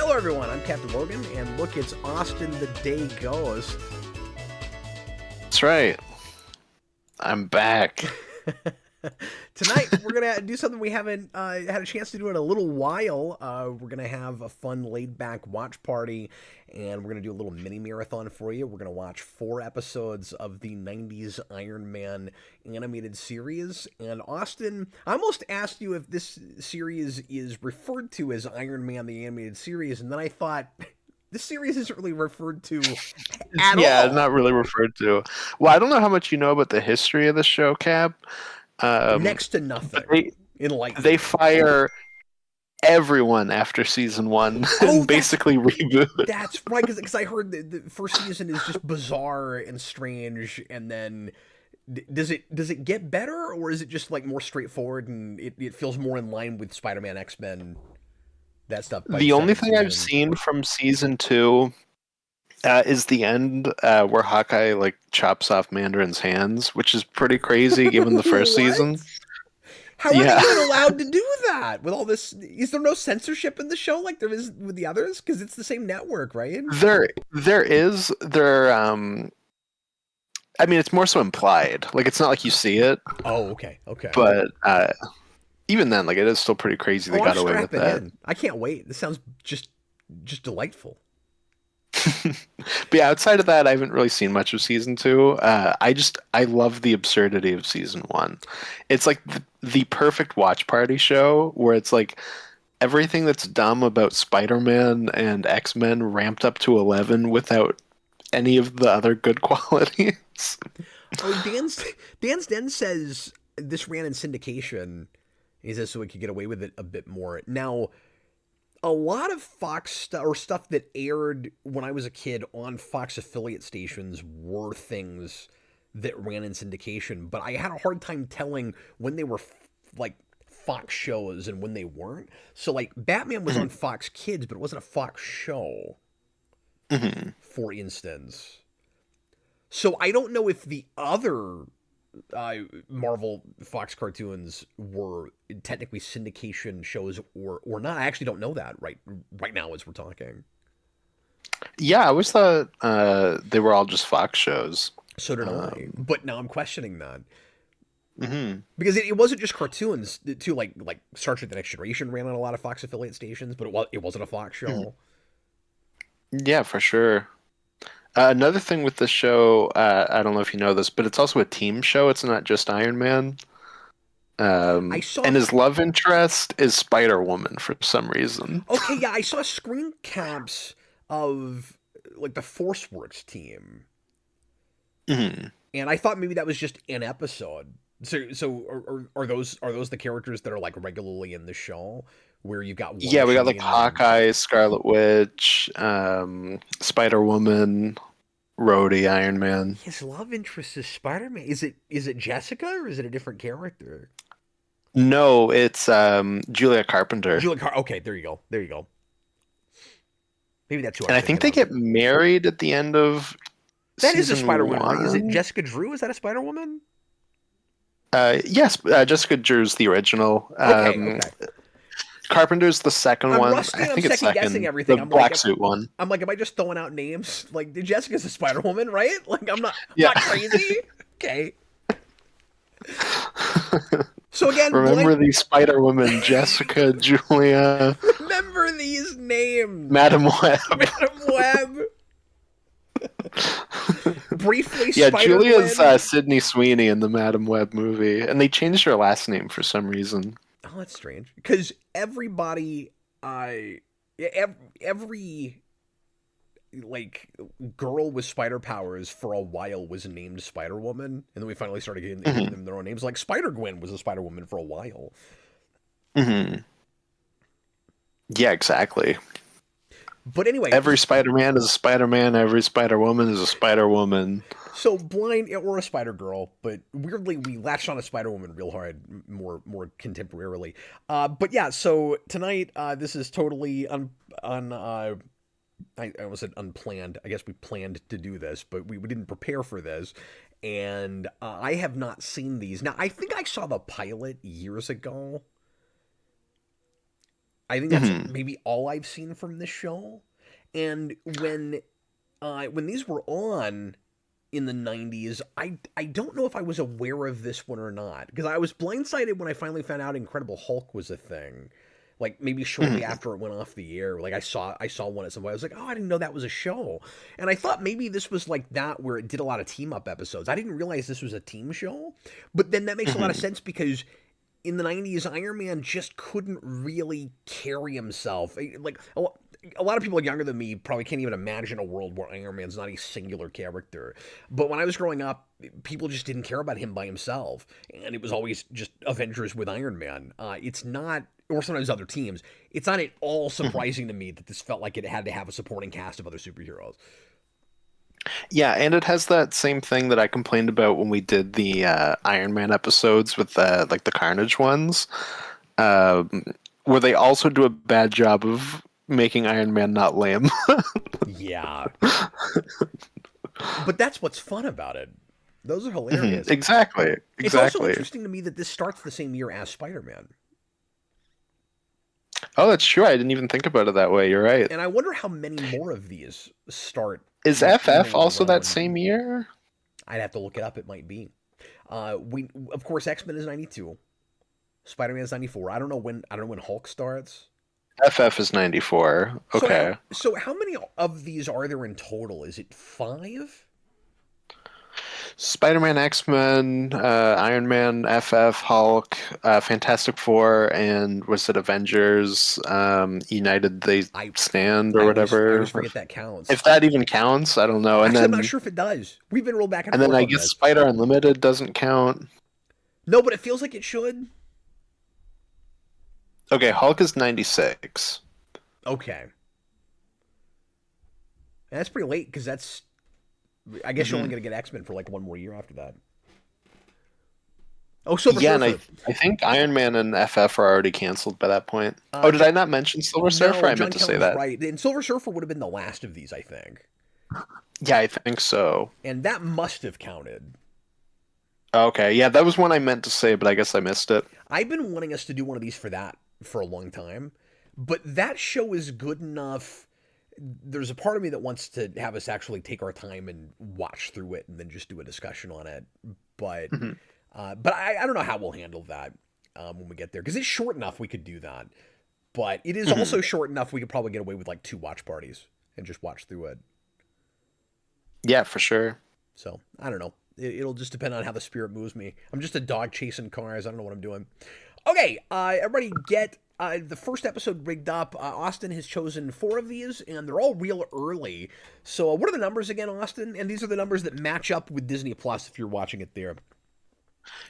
Hello, everyone. I'm Captain Logan, and look, it's Austin the Day Goes. That's right. I'm back. Tonight, we're going to do something we haven't had a chance to do in a little while. We're going to have a fun, laid-back watch party, and we're going to do a little mini-marathon for you. We're going to watch 4 episodes of the 90s Iron Man animated series. And Austin, I almost asked you if this series is referred to as Iron Man the Animated Series, and then I thought... This series isn't really referred to at all. Not really referred to. Well, I don't know how much you know about the history of the show, Cap. Next to nothing. They fire everyone after season 1 and basically reboot. That's right, because I heard the first season is just bizarre and strange, and then does it get better, or is it just like more straightforward and it feels more in line with Spider-Man, X-Men, that stuff? The only thing I've seen from season 2 is the end where Hawkeye like chops off Mandarin's hands, which is pretty crazy given the first season. How are they even allowed to do that with all this? Is there no censorship in the show like there is with the others? Because it's the same network, right? There is. I mean, it's more so implied. Like, it's not like you see it. Oh, okay. But even then, like, it is still pretty crazy they got away with that. I can't wait. This sounds just delightful. But yeah, outside of that, I haven't really seen much of season 2. I love the absurdity of season 1. It's like the perfect watch party show where it's like everything that's dumb about Spider-Man and X-Men ramped up to 11 without any of the other good qualities. Oh, Dan's Den says this ran in syndication. He says so we could get away with it a bit more. Now, a lot of Fox stuff that aired when I was a kid on Fox affiliate stations were things that ran in syndication, but I had a hard time telling when they were like Fox shows and when they weren't. So like Batman was on Fox Kids, but it wasn't a Fox show, for instance. So I don't know if the other Marvel Fox cartoons were technically syndication shows or not. I actually don't know that right now as we're talking. Yeah, I always thought they were all just Fox shows. So did I, but now I'm questioning that. Because it wasn't just cartoons too. Like Star Trek: The Next Generation ran on a lot of Fox affiliate stations, but it wasn't a Fox show. Yeah, for sure. Another thing with the show, I don't know if you know this, but it's also a team show. It's not just Iron Man. And his love interest is Spider-Woman for some reason. Okay, yeah, I saw screen caps of like the ForceWorks team, and I thought maybe that was just an episode. So are those the characters that are like regularly in the show? Where you've got we got like Hawkeye, Scarlet Witch, Spider-Woman, Rhodey, Iron Man. His love interest is Spider-Man. Is it Jessica or is it a different character? No, it's Julia Carpenter. Okay, there you go. Maybe that's who. And I think they get married at the end of. That is a Spider-Woman. Right? Is it Jessica Drew? Is that a Spider-Woman? Yes, Jessica Drew's the original. Okay. Carpenter's the second one. Rusty, I think it's second. Guessing everything. The black suit one. I'm like, am I just throwing out names? Like, Jessica's a Spider-Woman, right? Like, I'm not crazy. Okay. So again, remember these Spider-Women: Jessica, Julia. Remember these names, Madam Web. Briefly, yeah, Julia's Sydney Sweeney in the Madam Web movie, and they changed her last name for some reason. Oh, that's strange. Because everybody, every like girl with spider powers for a while was named Spider-Woman, and then we finally started giving them their own names. Like Spider-Gwen was a Spider-Woman for a while. Yeah, exactly. But anyway, every Spider-Man is a Spider-Man. Every Spider-Woman is a Spider-Woman. So blind or a Spider-Girl, but weirdly we latched on a Spider-Woman real hard, more contemporarily. But yeah, so tonight this is totally I almost said unplanned. I guess we planned to do this, but we didn't prepare for this. And I have not seen these. Now, I think I saw the pilot years ago. I think that's Hmm. maybe all I've seen from this show. And when these were on in the 90s, I don't know if I was aware of this one or not, because I was blindsided when I finally found out Incredible Hulk was a thing. Like maybe shortly Hmm. after it went off the air, like I saw one at some point. I was like, oh, I didn't know that was a show, and I thought maybe this was like that where it did a lot of team up episodes. I didn't realize this was a team show, but then that makes a lot of Hmm. sense because in the 90s, Iron Man just couldn't really carry himself. Like a lot of people younger than me probably can't even imagine a world where Iron Man's not a singular character. But when I was growing up, people just didn't care about him by himself, and it was always just Avengers with Iron Man. It's not, or sometimes other teams. It's not at all Hmm. surprising to me that this felt like it had to have a supporting cast of other superheroes. Yeah, and it has that same thing that I complained about when we did the Iron Man episodes with like the Carnage ones, um, where they also do a bad job of making Iron Man not lame. Yeah, but that's what's fun about it. Those are Mhm. hilarious. Exactly, It's also exactly. interesting to me that this starts the same year as Spider-Man. Oh, that's true. I didn't even think about it that way. You're right. And I wonder how many more of these start Is in and FF also that around. same year? I'd have to look it up. It might be. We of course X-Men is 92. Spider-Man is 94. I don't know when Hulk starts. FF is 94. So how Okay. so how many of these are there in total? Is it 5? Spider-Man, X-Men, Iron Man, FF, Hulk, Fantastic Four, and was it Avengers? United They I Stand or I always whatever. forget that counts. If that even counts, I don't know. Actually, I'm not sure if it does. We've been rolled back and And then forth I on guess this. Spider Unlimited doesn't count. No, but it feels like it should. Okay, Hulk is 96. Okay. And that's pretty late because that's. I guess you're only Hmm. going to get X-Men for like one more year after that. Oh, Silver Yeah, and Surfer. I think Iron Man and FF are already canceled by that point. Oh, did John, I not mention Silver Surfer? no, I meant John to say Kelly's that. right. And Silver Surfer would have been the last of these, I think. Yeah, I think so. And that must have counted. Okay, yeah, that was one I meant to say, but I guess I missed it. I've been wanting us to do one of these for a long time, but that show is good enough. There's a part of me that wants to have us actually take our time and watch through it and then just do a discussion on it. But Mhm. I don't know how we'll handle that when we get there because it's short enough we could do that. But it is Mhm. also short enough we could probably get away with like 2 watch parties and just watch through it. Yeah, for sure. So I don't know. It'll just depend on how the spirit moves me. I'm just a dog chasing cars. I don't know what I'm doing. Okay, everybody get the first episode rigged up. Austin has chosen 4 of these, and they're all real early. So what are the numbers again, Austin? And these are the numbers that match up with Disney Plus if you're watching it there.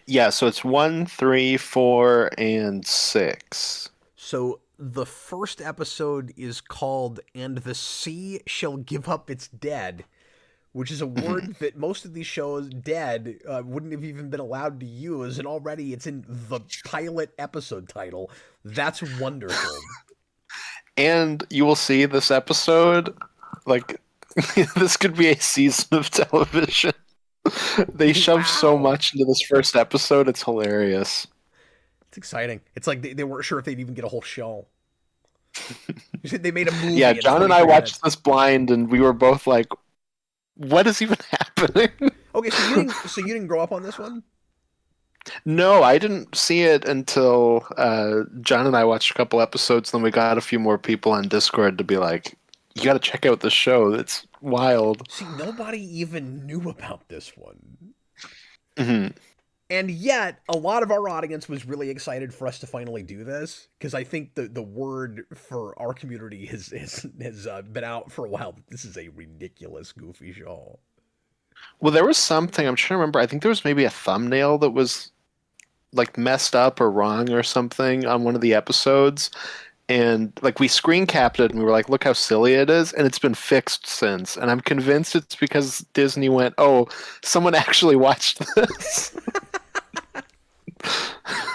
Yeah, so it's 1, 3, 4, and 6. So the first episode is called "And the Sea Shall Give Up Its Dead," which is a Mhm. word that most of these shows, dead, wouldn't have even been allowed to use, and already it's in the pilot episode title. That's wonderful. And you will see this episode, like, this could be a season of television. They shove so Wow. much into this first episode, it's hilarious. It's exciting. It's like they weren't sure if they'd even get a whole show. They made a Yeah, movie in John and I 23 watched minutes. this blind, and we were both like, what is even happening? Okay, so you didn't grow up on this one? No, I didn't see it until John and I watched a couple episodes. Then we got a few more people on Discord to be like, "You got to check out this show. It's wild." See, nobody even knew about this one. Hmm. And yet, a lot of our audience was really excited for us to finally do this because I think the word for our community has been out for a while. That this is a ridiculous, goofy show. Well, there was something I'm trying to remember. I think there was maybe a thumbnail that was like messed up or wrong or something on one of the episodes, and like we screen capped it and we were like, "Look how silly it is," and it's been fixed since. And I'm convinced it's because Disney went, "Oh, someone actually watched this."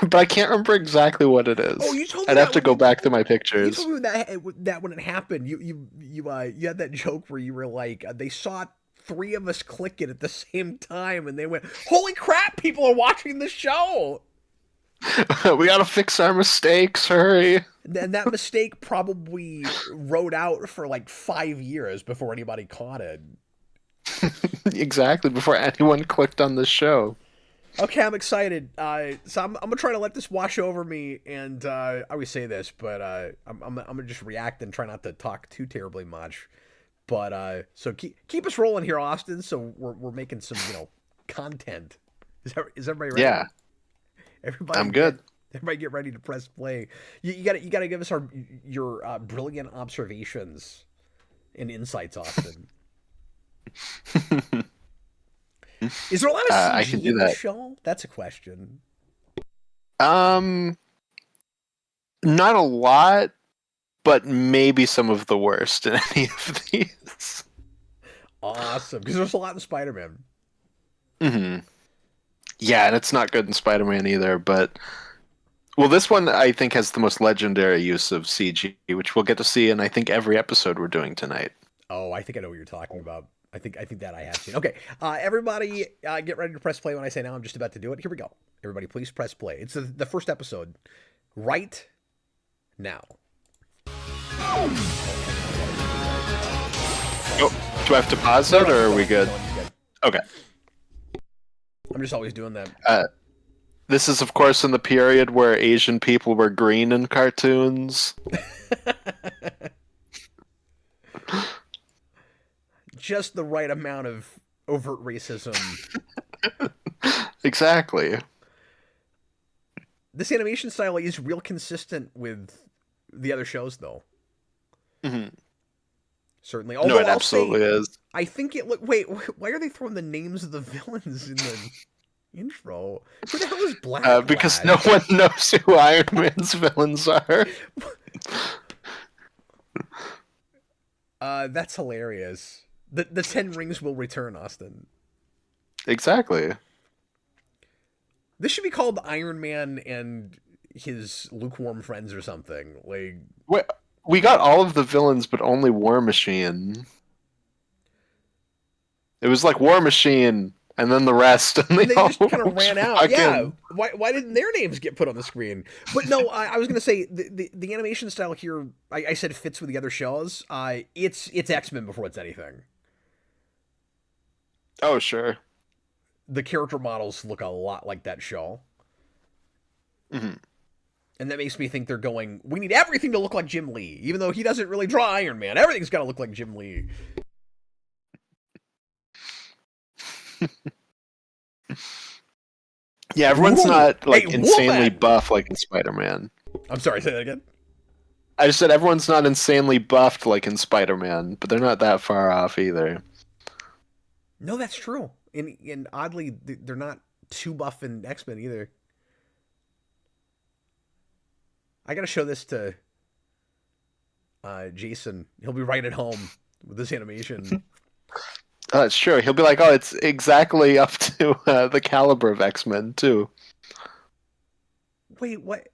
But I can't remember exactly what it Oh, is. you told me I'd have that to when go back to my you pictures. told me that when it happened, you had that joke where you were like, they saw 3 of us click it at the same time, and they went, "Holy crap! People are watching the show." We gotta fix our mistakes. Hurry. And that mistake probably rode out for like 5 years before anybody caught it. Exactly, before anyone clicked on the show. Okay, I'm excited. So I'm gonna try to let this wash over me, and I always say this, but I'm gonna just react and try not to talk too terribly much. But so keep us rolling here, Austin. So we're making some content. Is everybody ready? Yeah, Everybody, I'm good. Everybody, get ready to press play. You gotta give us your brilliant observations and insights, Austin. Is there a lot of I can CG do in the that. show? That's a question. Um, Not a lot, but maybe some of the worst in any of these. Awesome, because there's a lot in Spider-Man. Hmm. Yeah, and it's not good in Spider-Man either, but well, this one I think has the most legendary use of CG, which we'll get to see in I think every episode we're doing tonight. Oh, I think I know what you're talking about. I think that I have seen. Okay, everybody, get ready to press play when I say now. I'm just about to do it. Here we go. Everybody, please press play. It's the first episode, right now. Oh, do I have to pause it, or are we good? Okay. I'm just always doing that. This is, of course, in the period where Asian people were green in cartoons. Just the right amount of overt racism. Exactly. This animation style is real consistent with the other shows, though. Hmm. Certainly. No, Although it absolutely is. I think it look. Wait, why are they throwing the names of the villains in the intro? Who the hell is Black? Because no one knows who Iron Man's villains are. That's hilarious. The 10 rings will return, Austin. Exactly. This should be called Iron Man and his lukewarm friends or something. Like, We got all of the villains, but only War Machine. It was like War Machine, and then the rest, and they all just kind of ran out. fucking... Yeah. Why didn't their names get put on the screen? But no, I was gonna say the animation style here. I said fits with the other shows. It's X-Men before it's anything. Oh, sure. The character models look a lot like that show. Hmm. And that makes me think they're going, we need everything to look like Jim Lee, even though he doesn't really draw Iron Man. Everything's got to look like Jim Lee. Yeah, everyone's Ooh, not like hey, insanely woman! buff like in Spider-Man. I'm sorry, say that again. I just said everyone's not insanely buffed like in Spider-Man, but they're not that far off either. No, that's true. And oddly, they're not too buff in X-Men either. I gotta show this to Jason. He'll be right at home with this animation. That's true. He'll be like, "Oh, it's exactly up to the caliber of X-Men too." Wait, what?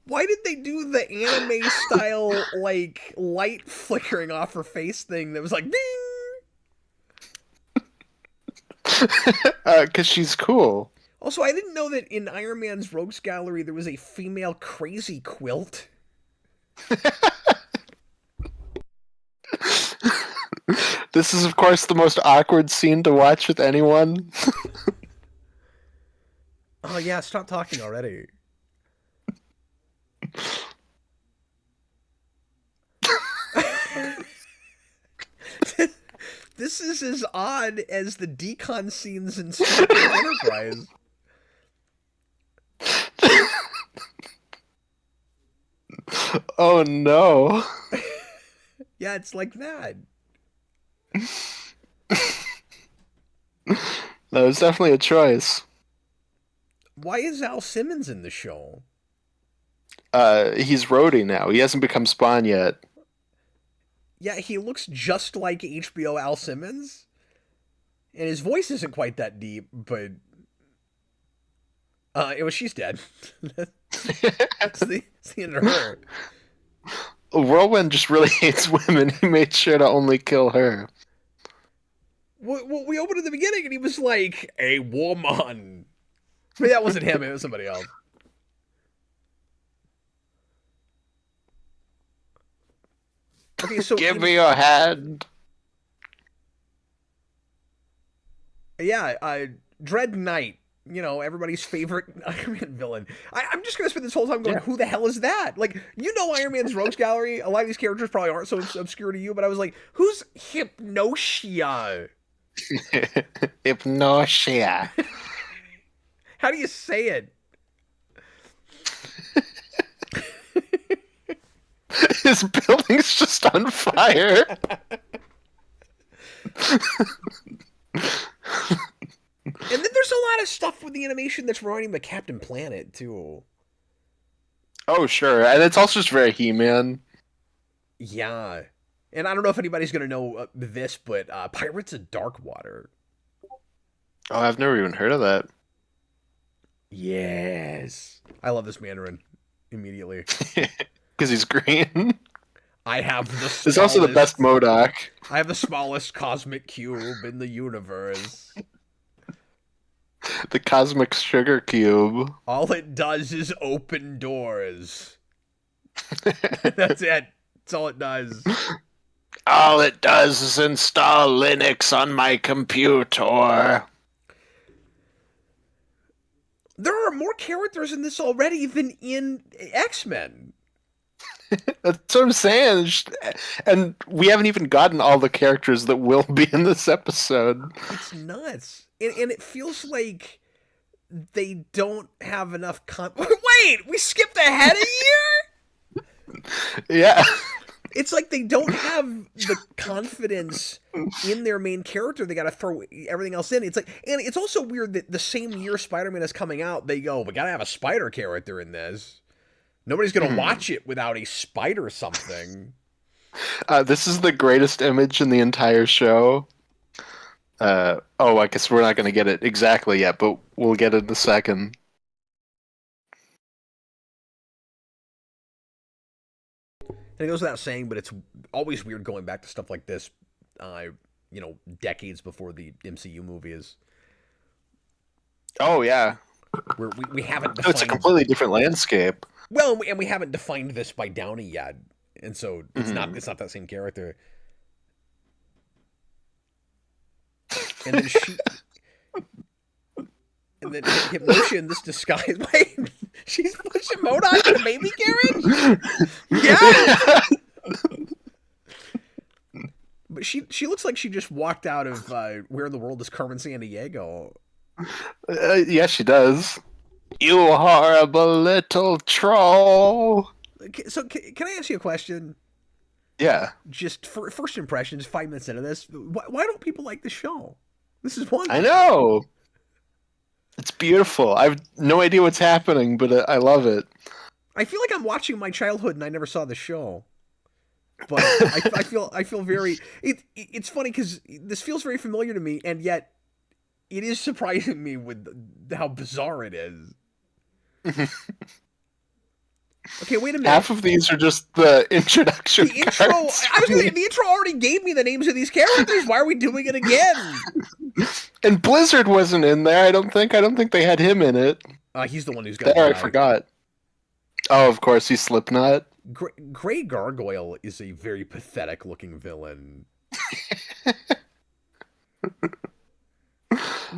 Why did they do the anime style like light flickering off her face thing that was like ding? Because she's cool. Also, I didn't know that in Iron Man's Rogues Gallery there was a female crazy quilt. This is, of course, the most awkward scene to watch with anyone. Oh yeah, stop talking already. This is as odd as the decon scenes in Star Trek Enterprise. Oh no. Yeah, it's like that. That was definitely a choice. Why is Al Simmons in the show? He's Rhodey now. He hasn't become Spawn yet. Yeah, he looks just like HBO Al Simmons. And his voice isn't quite that deep, but she's dead. That's the end of her. Whirlwind just really hates women. He made sure to only kill her. we opened at the beginning, and he was like, "A woman." I mean, that wasn't him; it was somebody else. Okay, so Give me your hand. yeah, Dread Knight, everybody's favorite Iron Man villain. I'm just gonna spend this whole time going, Yeah. who the hell is that? Like, Iron Man's rogues gallery. A lot of these characters probably aren't so obscure to you, but I was like, who's Hypnotia? Hypnosia. How do you say it? His building's just on fire. And then there's a lot of stuff with the animation that's reminding me of Captain Planet too. Oh, sure. And it's also just very He-Man. Yeah, and I don't know if anybody's gonna know this, but Pirates of Darkwater. Oh, I've never even heard of that. Yes, I love this Mandarin immediately. Because he's green. I have the smallest, It's also the best MODOK. I have the smallest cosmic cube in the universe. The Cosmic Sugar Cube. All it does is open doors. That's it. That's all it does. All it does is install Linux on my computer. There are more characters in this already than in X-Men. That's what I'm saying. And we haven't even gotten all the characters that will be in this episode. It's nuts. And it feels like they don't have enough Wait! We skipped ahead a year? Yeah. It's like they don't have the confidence in their main character. They got to throw everything else in. It's like, and it's also weird that the same year Spider-Man is coming out, they go, we got to have a spider character in this. Nobody's going to watch it without a spider something. This is the greatest image in the entire show. I guess we're not going to get it exactly yet, but we'll get it in a second. And it goes without saying, but it's always weird going back to stuff like this, decades before the MCU movie is. Oh, yeah. Where we haven't defined... It's a completely different landscape. Well, and we haven't defined this by Downey yet, and so it's not that same character. And then and then Hypnotia in this disguise. Wait, she's pushing MODOK in a baby carriage? Yeah! But she looks like she just walked out of Where in the World is Carmen Sandiego? Yes, she does. You horrible little troll. So, can I ask you a question? Yeah. Just for first impressions, 5 minutes into this, why don't people like the show? This is one. I know. It's beautiful. I have no idea what's happening, but I love it. I feel like I'm watching my childhood and I never saw the show. But I feel very... It's funny because this feels very familiar to me, and yet it is surprising me with how bizarre it is. Okay, wait a minute. Half of these are just the introduction The intro... cards. I was gonna say, the intro already gave me the names of these characters. Why are we doing it again? And Blizzard wasn't in there, I don't think. I don't think they had him in it. He's the one who's got... There, I forgot. Oh, of course, he's Slipknot. Grey Gargoyle is a very pathetic-looking villain.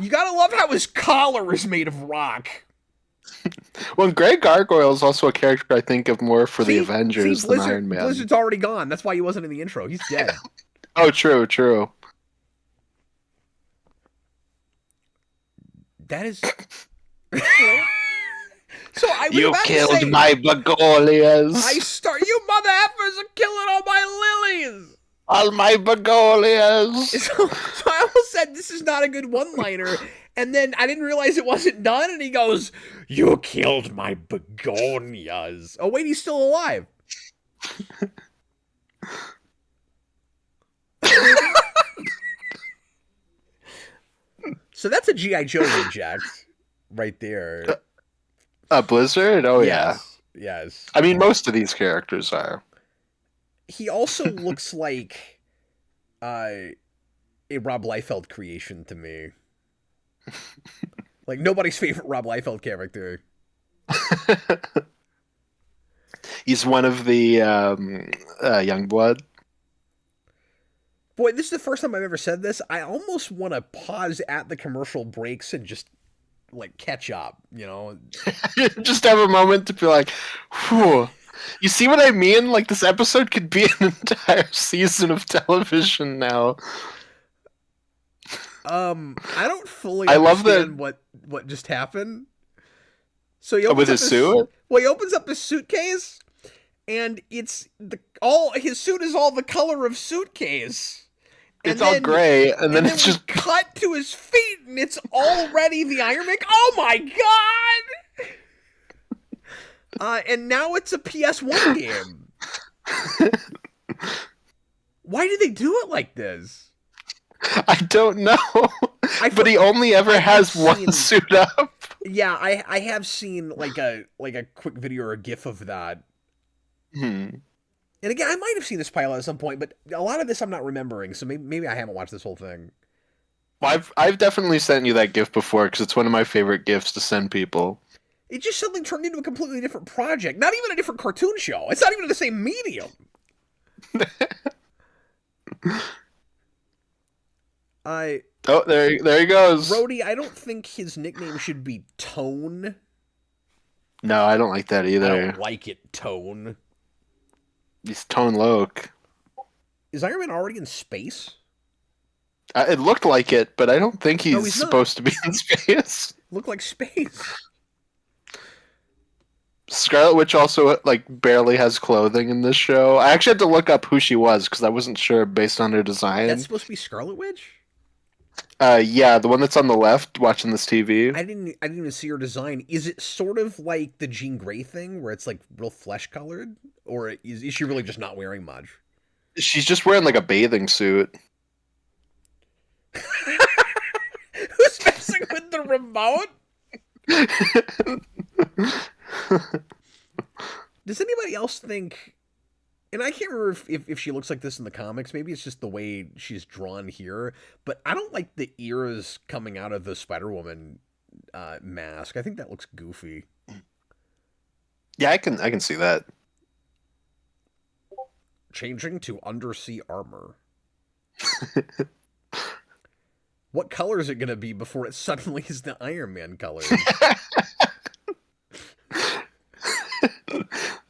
You gotta love how his collar is made of rock. Well, Grey Gargoyle is also a character I think of more for the Avengers than Iron Man. Blizzard's already gone. That's why he wasn't in the intro. He's dead. Oh, true. That is... So I was You about to killed say, my begonias. You mother effers are killing all my lilies. All my begonias. So I almost said this is not a good one-liner, and then I didn't realize it wasn't done, and he goes, you killed my begonias. Oh wait, he's still alive. So that's a G.I. Joe reject right there. Blizzard? Oh, yeah. Yes. I mean, most of these characters are. He also looks like a Rob Liefeld creation to me. Like nobody's favorite Rob Liefeld character. He's one of the young blood. Boy, this is the first time I've ever said this. I almost want to pause at the commercial breaks and just like catch up, you know? Just have a moment to be like, whew. You see what I mean? Like this episode could be an entire season of television now. I don't fully I love understand what just happened. So he with his suit. Well, he opens up his suitcase, and all his suit is all the color of suitcase. It's all gray, and then it's just cut to his feet, and it's already the Iron Man. Oh my god! And now it's a PS1 game. Why do they do it like this? I don't know. But he only ever has one suit up. Yeah, I have seen like a quick video or a GIF of that. And again, I might have seen this pilot at some point, but a lot of this I'm not remembering, so maybe I haven't watched this whole thing. Well, I've definitely sent you that GIF before because it's one of my favorite GIFs to send people. It just suddenly turned into a completely different project. Not even a different cartoon show. It's not even the same medium. Oh, there he goes. Rhodey, I don't think his nickname should be Tone. No, I don't like that either. I don't like it, Tone. He's Tone Loc. Is Iron Man already in space? It looked like it, but I don't think he's supposed to be in space. Looked like space. Scarlet Witch also like barely has clothing in this show. I actually had to look up who she was because I wasn't sure based on her design. That's supposed to be Scarlet Witch? Yeah, the one that's on the left watching this TV. I didn't even see her design. Is it sort of like the Jean Grey thing where it's like real flesh colored, or is she really just not wearing much? She's just wearing like a bathing suit. Who's messing with the remote? Does anybody else think? And I can't remember if she looks like this in the comics. Maybe it's just the way she's drawn here. But I don't like the ears coming out of the Spider-Woman mask. I think that looks goofy. Yeah, I can see that. Changing to undersea armor. What color is it going to be before it suddenly is the Iron Man color?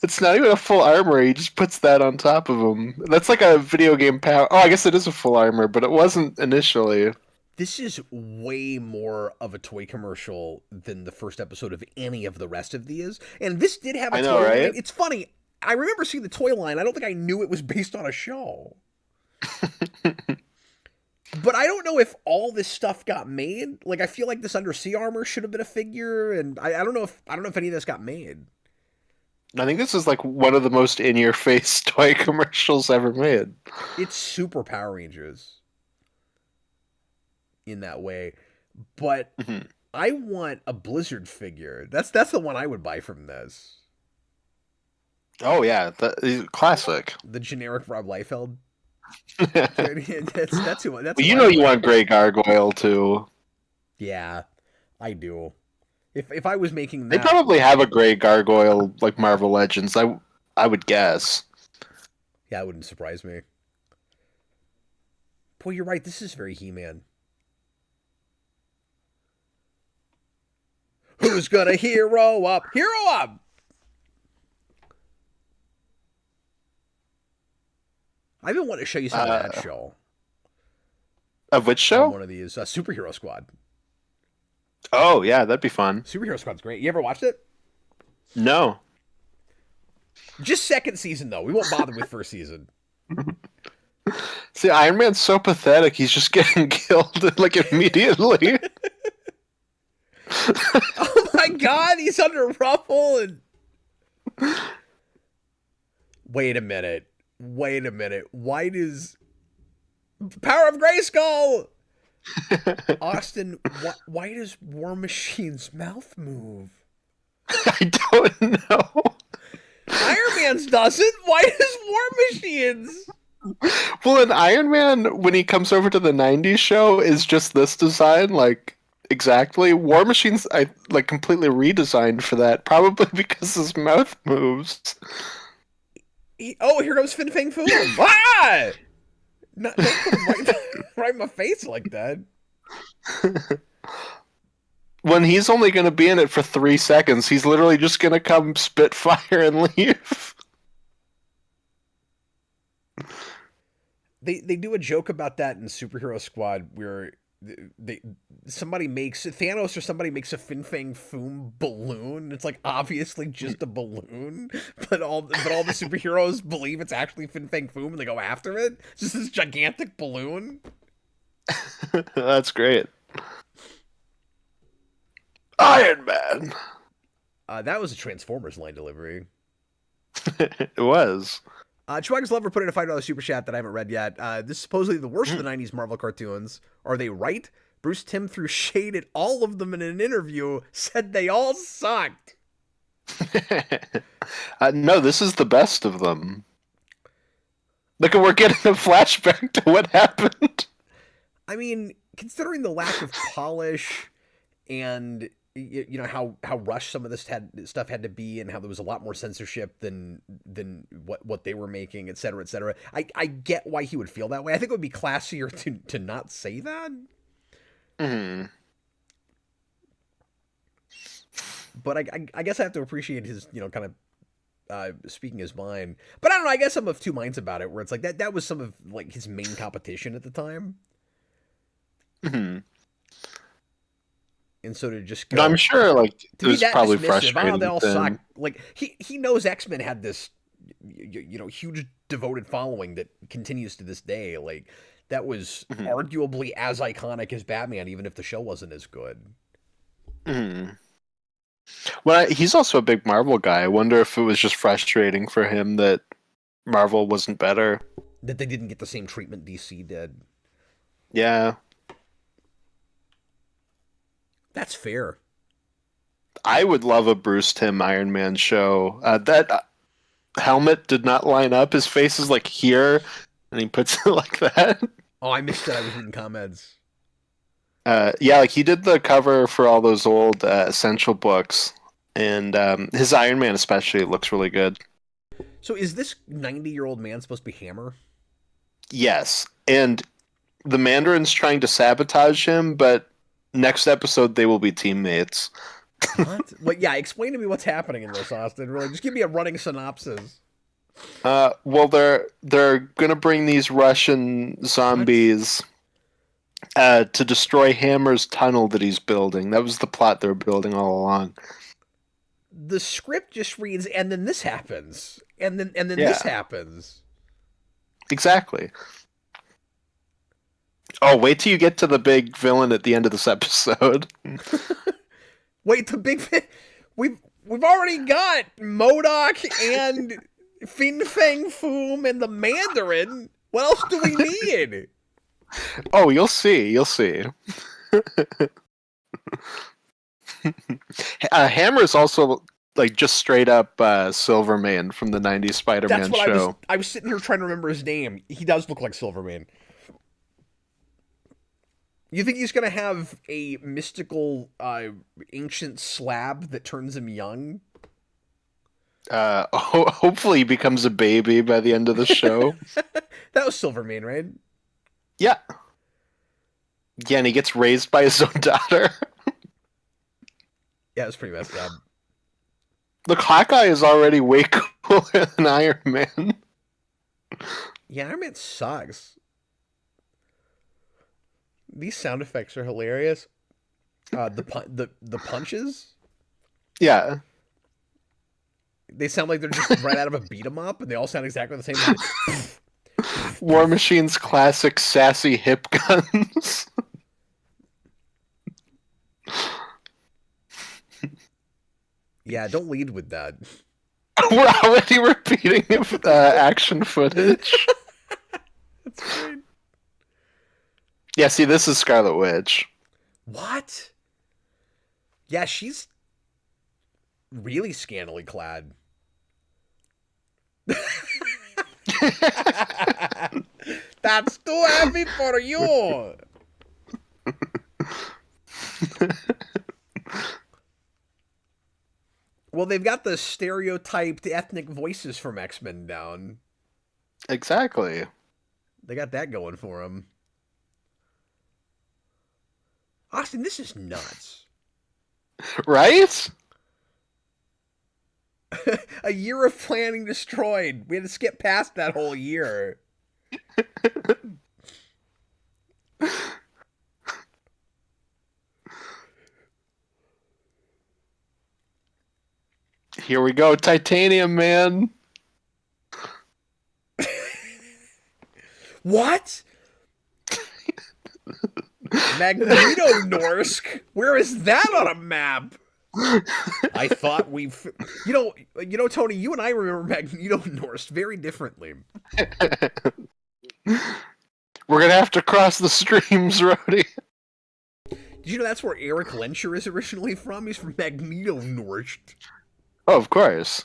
It's not even a full armor. He just puts that on top of him. That's like a video game power. Oh, I guess it is a full armor, but it wasn't initially. This is way more of a toy commercial than the first episode of any of the rest of these. And this did have a toy line. Right? It's funny. I remember seeing the toy line. I don't think I knew it was based on a show. But I don't know if all this stuff got made. Like, I feel like this undersea armor should have been a figure, and I don't know if any of this got made. I think this is like one of the most in-your-face toy commercials ever made. It's super Power Rangers in that way, but I want a Blizzard figure. That's the one I would buy from this. Oh yeah, classic. The generic Rob Liefeld. that's who. That's well, you know you want Grey Gargoyle too. Yeah, I do. If I was making that... They probably have a Grey Gargoyle like Marvel Legends, I would guess. Yeah, it wouldn't surprise me. Boy, you're right, this is very He-Man. Who's gonna hero up? Hero up! I've been wanting to show you some of that show. Of which show? One of these. Superhero Squad. Oh, yeah, that'd be fun. Superhero Squad's great. You ever watched it? No. Just second season, though. We won't bother with first season. See, Iron Man's so pathetic. He's just getting killed, like, immediately. Oh, my God. He's under rubble and... Wait a minute. Why does... Power of Grayskull! Austin, why does War Machine's mouth move? I don't know. Iron Man's doesn't. Why does War Machine's? Well, in Iron Man, when he comes over to the '90s show, is just this design, like exactly. War Machine's I like completely redesigned for that, probably because his mouth moves. Oh, here comes Fin Fang Foom. Ah! No, don't put him right, right in my face like that. When he's only going to be in it for 3 seconds, he's literally just going to come spit fire and leave. They do a joke about that in Superhero Squad where they somebody makes Thanos or somebody makes a Fin Fang Foom balloon. It's like obviously just a balloon, but all the superheroes believe it's actually Fin Fang Foom and they go after it. It's just this gigantic balloon. That's great. Iron Man. That was a Transformers line delivery. It was. Chewbacca's Lover put in a $5 super chat that I haven't read yet. This is supposedly the worst of the '90s Marvel cartoons. Are they right? Bruce Timm threw shade at all of them in an interview. Said they all sucked. No, this is the best of them. Look, we're getting a flashback to what happened. I mean, considering the lack of polish and you know how rushed some of this stuff had to be, and how there was a lot more censorship than what they were making, et cetera, et cetera. I get why he would feel that way. I think it would be classier to not say that. Mm. But I guess I have to appreciate his kind of speaking his mind. But I don't know. I guess I'm of two minds about it. Where it's like that was some of like his main competition at the time. Mm. And so to just No, go, I'm sure like it to be was that probably dismissive, frustrating. they all then. suck. Like he knows X-Men had this huge devoted following that continues to this day. Like that was Mhm. arguably as iconic as Batman, even if the show wasn't as good. Mhm. Well, he's also a big Marvel guy. I wonder if it was just frustrating for him that Marvel wasn't better. That they didn't get the same treatment DC did. Yeah, That's fair. I would love a Bruce Timm Iron Man show. That helmet did not line up. His face is like here, and he puts it like that. Oh, I missed it. I was reading comments. Yeah, like he did the cover for all those old Essential books, and his Iron Man especially looks really good. So is this 90-year-old man supposed to be Hammer? Yes, and the Mandarin's trying to sabotage him, but next episode they will be teammates. What? Well, yeah, explain to me what's happening in this, Austin. Really, just give me a running synopsis. Well, they're gonna bring these Russian zombies to destroy Hammer's tunnel that he's building. That was the plot they were building all along. The script just reads, and then this happens, and then Yeah, this happens. exactly. Oh, wait till you get to the big villain at the end of this episode. Wait, the big we've already got Modoc and Fin Fang Foom and the Mandarin. What else do we need? Oh, you'll see. You'll see. Hammer's also like just straight up Silverman from the '90s That's Spider-Man what show. I was sitting here trying to remember his name. He does look like Silverman. You think he's gonna have a mystical, ancient slab that turns him young? Hopefully, he becomes a baby by the end of the show. That was Silverman, right? Yeah, yeah, and he gets raised by his own daughter. Yeah, it was pretty messed up. Look, Hawkeye is already way cooler than Iron Man. Yeah, Iron Man sucks. These sound effects are hilarious. The punches, Yeah, they sound like they're just right out of a beat 'em up, and they all sound exactly the same. War Machine's classic sassy hip guns. Yeah, don't lead with that. We're already repeating action footage. That's great. Yeah, see, this is Scarlet Witch. What? Yeah, she's really scantily clad. That's too heavy for you. Well, they've got the stereotyped ethnic voices from X-Men down. Exactly. They got that going for them. Austin, this is nuts. Right? A year of planning destroyed. We had to skip past that whole year. Here we go, titanium, man. What? Magneto Norsk? Where is that on a map? I thought you know, Tony, you and I remember Magneto Norsk very differently. We're gonna have to cross the streams, Rhodey. Did you know that's where Eric Lencher is originally from? He's from Magneto Norsk. Oh, of course.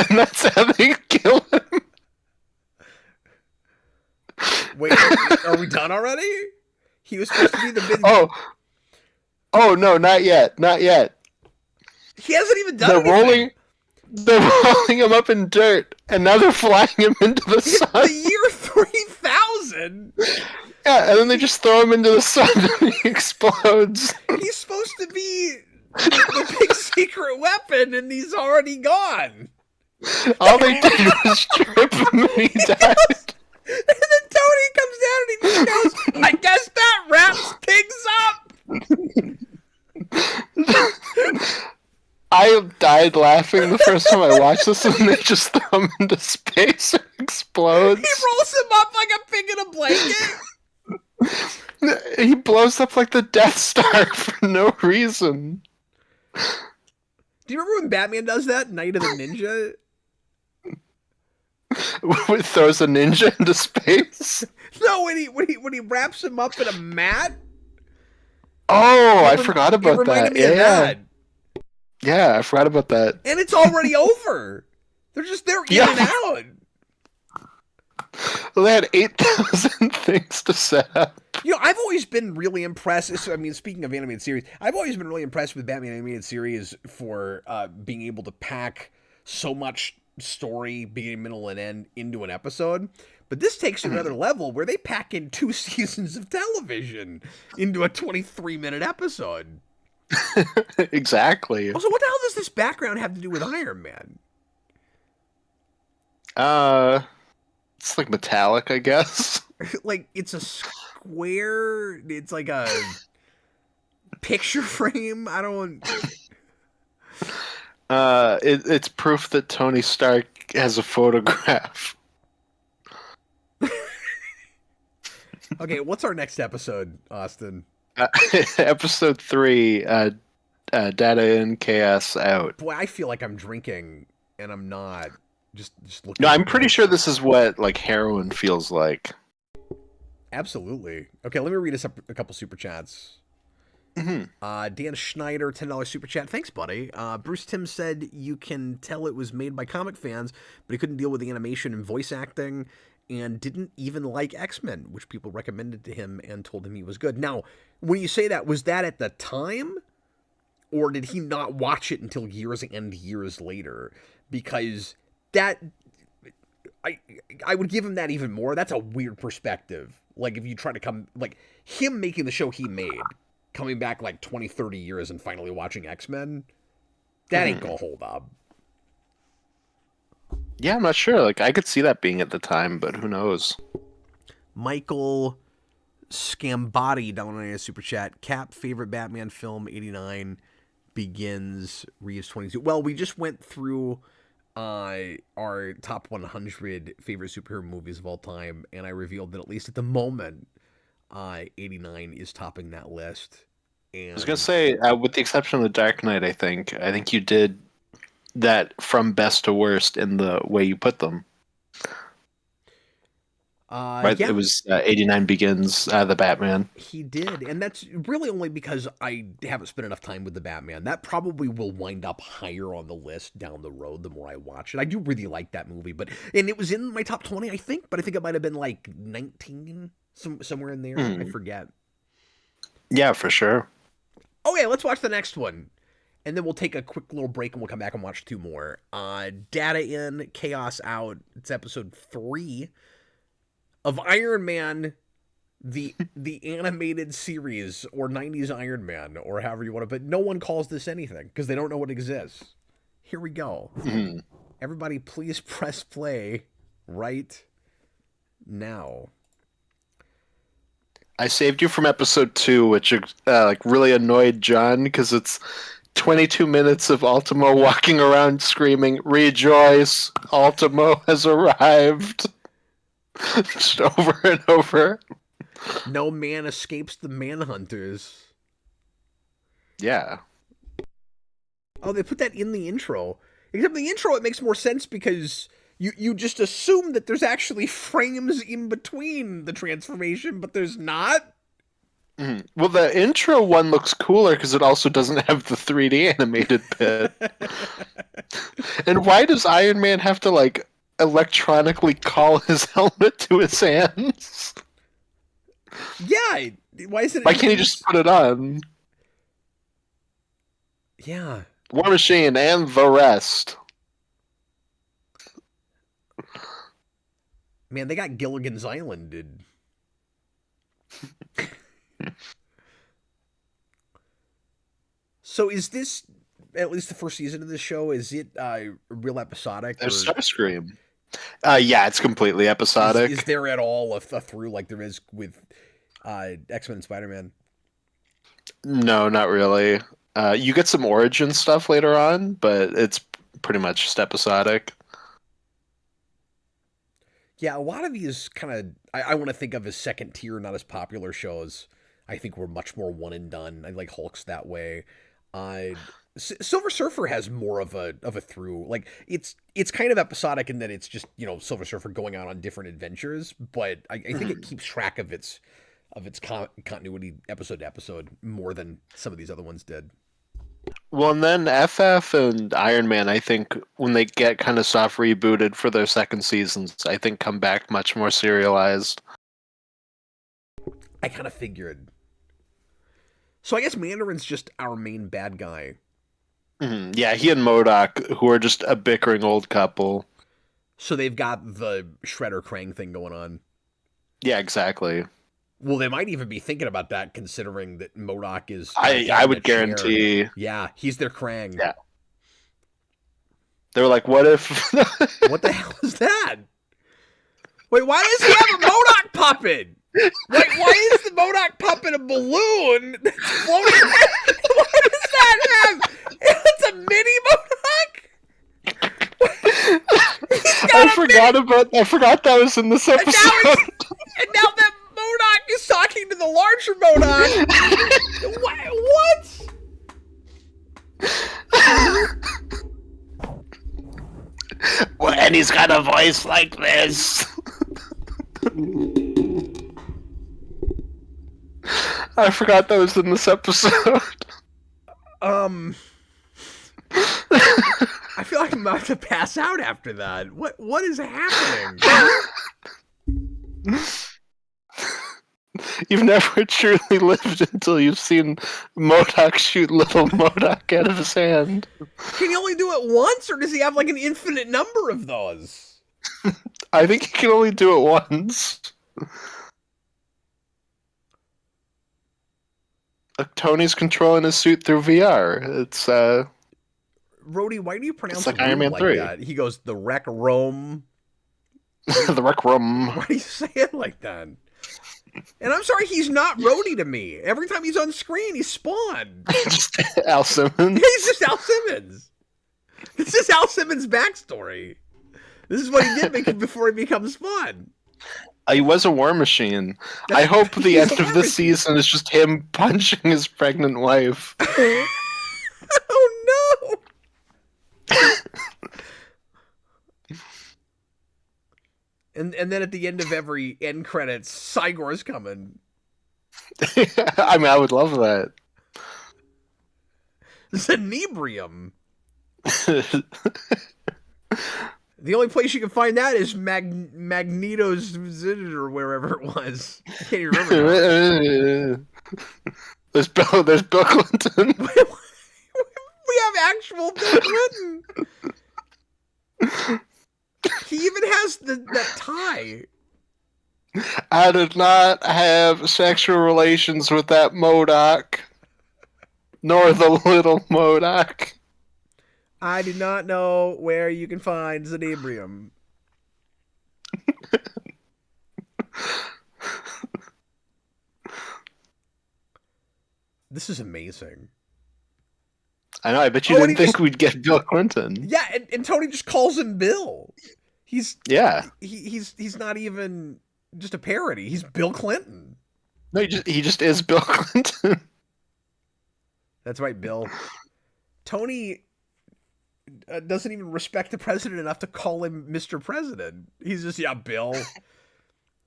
And that's how they kill him. Wait, are we done already? He was supposed to be the big. Oh no, not yet, not yet. He hasn't even done anything. They're rolling him up in dirt, and now they're flying him into the sun. The year 3000. Yeah, and then they just throw him into the sun and he explodes. He's supposed to be the big secret weapon, and he's already gone. All they did was strip him and he died. And then Tony comes down and he just goes, I guess that wraps things up. I died laughing the first time I watched this, and they just throw him into space and explodes. He rolls him up like a pig in a blanket. He blows up like the Death Star for no reason. Do you remember when Batman does that? Night of the Ninja? Throws a ninja into space? No, when he wraps him up in a mat. Oh, I forgot about that. Me of that. Yeah, I forgot about that. And it's already over. They're in and out. Well, they had 8,000 things to set up. You know, I've always been really impressed. I mean, speaking of animated series, I've always been really impressed with Batman animated series for being able to pack so much story, beginning, middle, and end into an episode. But this takes it another level where they pack in 2 seasons of television into a 23-minute episode. Exactly. Also, what the hell does this background have to do with Iron Man? It's like metallic, I guess. Like, it's a square. It's like a picture frame. I don't. It's proof that Tony Stark has a photograph. Okay, what's our next episode, Austin? Episode 3, Data in, Chaos out. Boy, I feel like I'm drinking, and I'm not. Just looking. No, I'm pretty sure this is what like heroin feels like. Absolutely. Okay, let me read us up a couple super chats. Mm-hmm. Dan Schneider, $10 super chat. Thanks, buddy. Bruce Tim said you can tell it was made by comic fans, but he couldn't deal with the animation and voice acting, and didn't even like X-Men, which people recommended to him and told him he was good. Now, when you say that, was that at the time? Or did he not watch it until years and years later? Because that... I would give him that even more. That's a weird perspective. Like, if you try to come... Like, him making the show he made, coming back like 20, 30 years and finally watching X-Men, that ain't gonna hold up. Yeah, I'm not sure. Like, I could see that being at the time, but who knows? Michael Scambati down on a super chat. Cap, favorite Batman film, 89, begins, Reeves 22. Well, we just went through our top 100 favorite superhero movies of all time, and I revealed that at least at the moment, 89 is topping that list. And I was gonna say, with the exception of The Dark Knight, I think you did that from best to worst in the way you put them. Right? It Yeah, was 89 Begins, the Batman. he did, and that's really only because I haven't spent enough time with the Batman. That probably will wind up higher on the list down the road the more I watch it. I do really like that movie, and it was in my top 20, I think, but I think it might have been like 19, somewhere in there. I Mm. forget. Yeah, for sure. Okay, let's watch the next one. And then we'll take a quick little break and we'll come back and watch two more. Data in, Chaos out. It's episode 3 of Iron Man, the animated series, or 90s Iron Man, or however you want to, but no one calls this anything because they don't know what exists. Here we go. Mhm. Everybody please press play right now. I saved you from episode 2, which like really annoyed John because it's 22 minutes of Ultimo walking around screaming, "Rejoice! Ultimo has arrived!" Just over and over. No man escapes the manhunters. Yeah. Oh, they put that in the intro. Except the intro, it makes more sense because you just assume that there's actually frames in between the transformation, but there's not. Mhm. Well, the intro one looks cooler because it also doesn't have the 3D animated bit. And why does Iron Man have to, like, electronically call his helmet to his hands? Yeah, why is it? Why can't he just put it on? Yeah, War Machine and the rest. man, they got Gilligan's Islanded. So is this at least the first season of this show? Is it real episodic? There's Or Starscream. Yeah, it's completely episodic. is there at all a through like there is with X-Men and Spider-Man? No, not really. You get some origin stuff later on, but it's pretty much just episodic. Yeah, a lot of these kind of I want to think of as second tier, not as popular shows. I think we're much more one and done. I like Hulk's that way. Uh, Silver Surfer has more of a through. Like it's kind of episodic in that it's just Silver Surfer going out on different adventures, but I think it keeps track of its continuity episode to episode more than some of these other ones did. Well, and then FF and Iron Man, I think, when they get kind of soft rebooted for their second seasons, I think come back much more serialized. I kind of figured. So I guess Mandarin's just our main bad guy. Mhm. Yeah, he and MODOK, who are just a bickering old couple. So they've got the Shredder Krang thing going on. Yeah, exactly. Well, they might even be thinking about that, considering that MODOK is. I would guarantee. Yeah, he's their Krang. Yeah. They were like, what if. What the hell is that? Wait, why does he have a MODOK puppet? Why is the MODOK puppet a balloon that's floating around? What does that have? It's a mini MODOK? I forgot that was in this episode. And now that MODOK is talking to the larger MODOK. What? Well, and he's got a voice like this. I forgot that was in this episode. I feel like I'm about to pass out after that. What is happening? You've never truly lived until you've seen MODOK shoot little MODOK out of his hand. Can he only do it once, or does he have like an infinite number of those? I think he can only do it once. Tony's controlling his suit through VR. It's Rhodey, why do you pronounce like it Iron Man like 3. that? He goes, the Rec Room. the Rec Room. Why do you say it like that? And I'm sorry, he's not Rhodey to me. Every time he's on screen, he's Spawn. Just Al Simmons. He's just Al Simmons. This is Al Simmons' backstory. This is what he did before he becomes Spawn. He was a war machine. I hope the end of this season is just him punching his pregnant wife. Oh no! And then at the end of every end credits, Cygor's coming. I mean, I would love that. Zenebrium. The only place you can find that is Magneto's or wherever it was. I can't even remember now. There's Bill Clinton. We have actual Bill Clinton. He even has that tie. I did not have sexual relations with that MODOK, nor the little MODOK. I do not know where you can find Zenebrium. This is amazing. I know. I bet you didn't think we'd get Bill Clinton. Yeah, and Tony just calls him Bill. He's not even just a parody. He's Bill Clinton. No, he just is Bill Clinton. That's right, Bill. Tony doesn't even respect the president enough to call him Mr. President. He's just, yeah, Bill.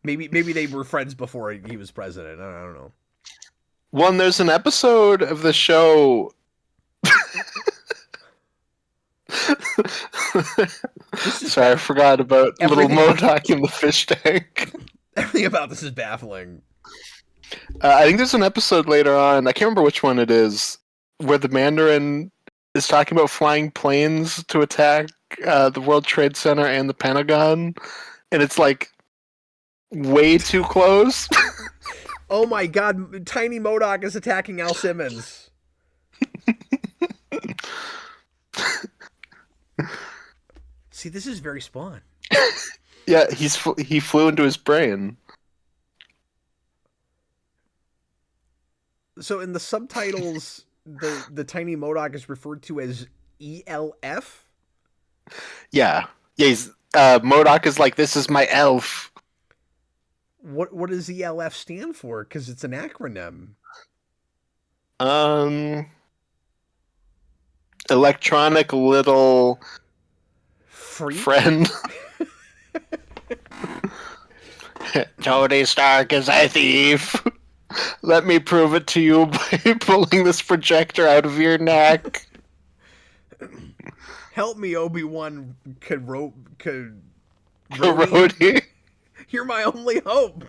Maybe they were friends before he was president. I don't know. Well, and there's an episode of the show. Sorry, I forgot about little MODOK in the fish tank. Everything about this is baffling. I think there's an episode later on, I can't remember which one it is, where the Mandarin is talking about flying planes to attack the World Trade Center and the Pentagon, and it's like way too close. Oh my god, Tiny MODOK is attacking Al Simmons. See, this is very Spawn. Yeah, he flew into his brain. So in the subtitles, the Tiny MODOK is referred to as ELF? Yeah. He's MODOK is like, this is my elf. What does ELF stand for? Because it's an acronym. Electronic little friend. Tony Stark is a thief. Let me prove it to you by pulling this projector out of your neck. Help me, Obi-Wan Kenobi. You're my only hope.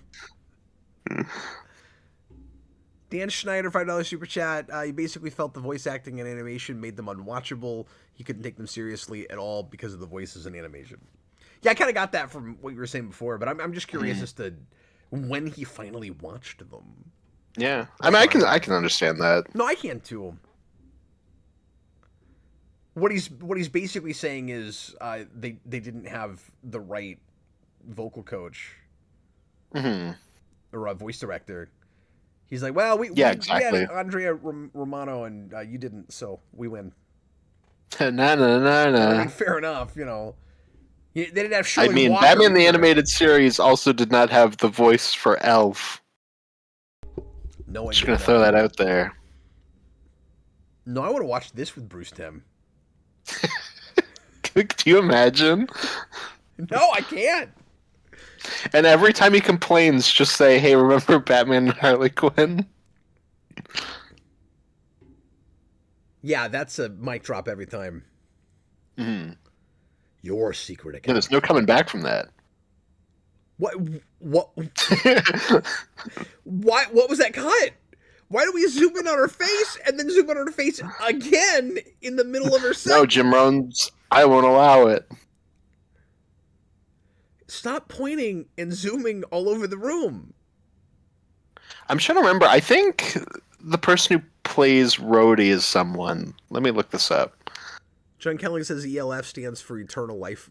Dan Schneider, $5 super chat. He basically felt the voice acting and animation made them unwatchable. He couldn't take them seriously at all because of the voices and animation. Yeah, I kind of got that from what you were saying before, but I'm just curious as to when he finally watched them. Yeah, I mean, I can understand that. No, I can too. What he's basically saying is they didn't have the right vocal coach or a voice director. He's like, well, we exactly. had Andrea Romano and you didn't, so we win. No. I mean, fair enough, you know. They didn't have Shirley I mean, Walker Batman the Animated Series also did not have the voice for Elf. No, just gonna throw that out there. No, I would have watched this with Bruce Timm. Do you imagine? No, I can't. And every time he complains, just say, hey, remember Batman and Harley Quinn? Yeah, that's a mic drop every time. Mm-hmm. Your secret account. Yeah, there's no coming back from that. What? What was that cut? Why do we zoom in on her face and then zoom in on her face again in the middle of her set? No, Jim Rohn's, I won't allow it. Stop pointing and zooming all over the room. I'm trying to remember. I think the person who plays Rhodey is someone. Let me look this up. John Kelly says ELF stands for external life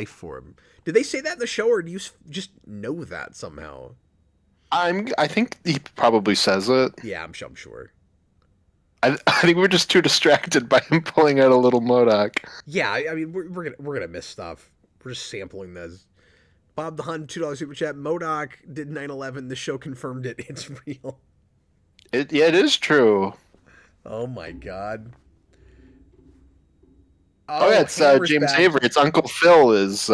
form. Did they say that in the show, or do you just know that somehow? I think he probably says it. Yeah, I'm sure. I think we're just too distracted by him pulling out a little MODOK. Yeah, I mean we're gonna miss stuff. We're just sampling this. Bob the Hun, $2 super chat. MODOK did 9/11. The show confirmed it. It's real. It is true. Oh my god. Oh yeah, it's James Avery. It's Uncle Phil is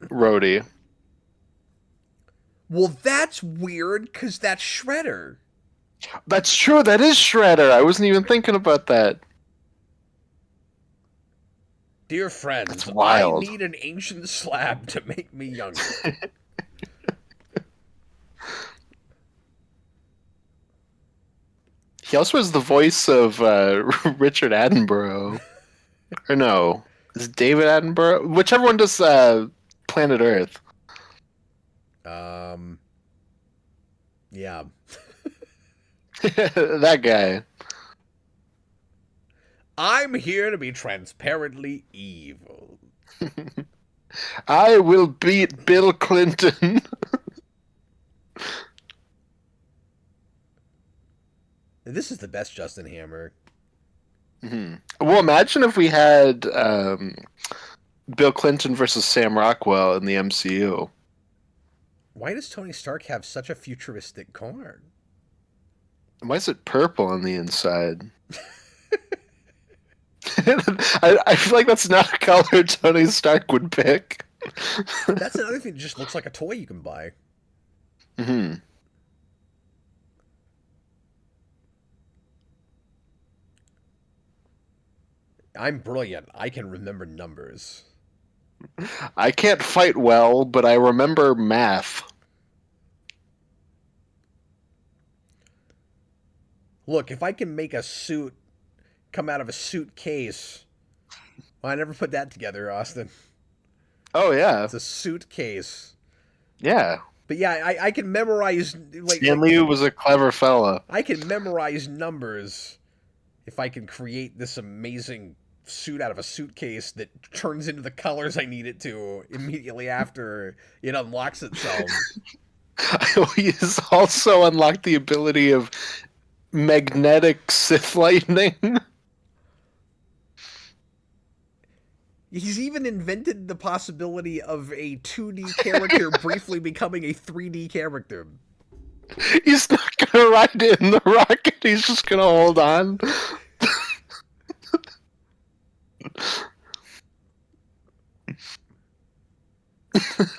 Rhodey. Well, that's weird because that's Shredder. That's true. That is Shredder. I wasn't even thinking about that. Dear That's friends, I wild. need an ancient slab to make me younger. He also has the voice of Richard Attenborough. Or no, is it David Attenborough? Whichever one does Planet Earth. Um, yeah. That guy. I'm here to be transparently evil. I will beat Bill Clinton. This is the best Justin Hammer. Well, imagine if we had Bill Clinton versus Sam Rockwell in the MCU. Why does Tony Stark have such a futuristic car? Why is it purple on the inside? I feel like that's not a color Tony Stark would pick. That's another thing that just looks like a toy you can buy. Hmm. I'm brilliant. I can remember numbers. I can't fight well, but I remember math. Look, if I can make a suit come out of a suitcase. Well, I never put that together, Austin. Oh yeah, It's a suitcase. yeah. But yeah, I can memorize Stan Lee was a clever fella. I can memorize numbers if I can create this amazing suit out of a suitcase that turns into the colors I need it to immediately after it unlocks itself. He's also unlocked the ability of magnetic Sith lightning. He's even invented the possibility of a 2D character briefly becoming a 3D character. He's not gonna ride in the rocket. He's just gonna hold on.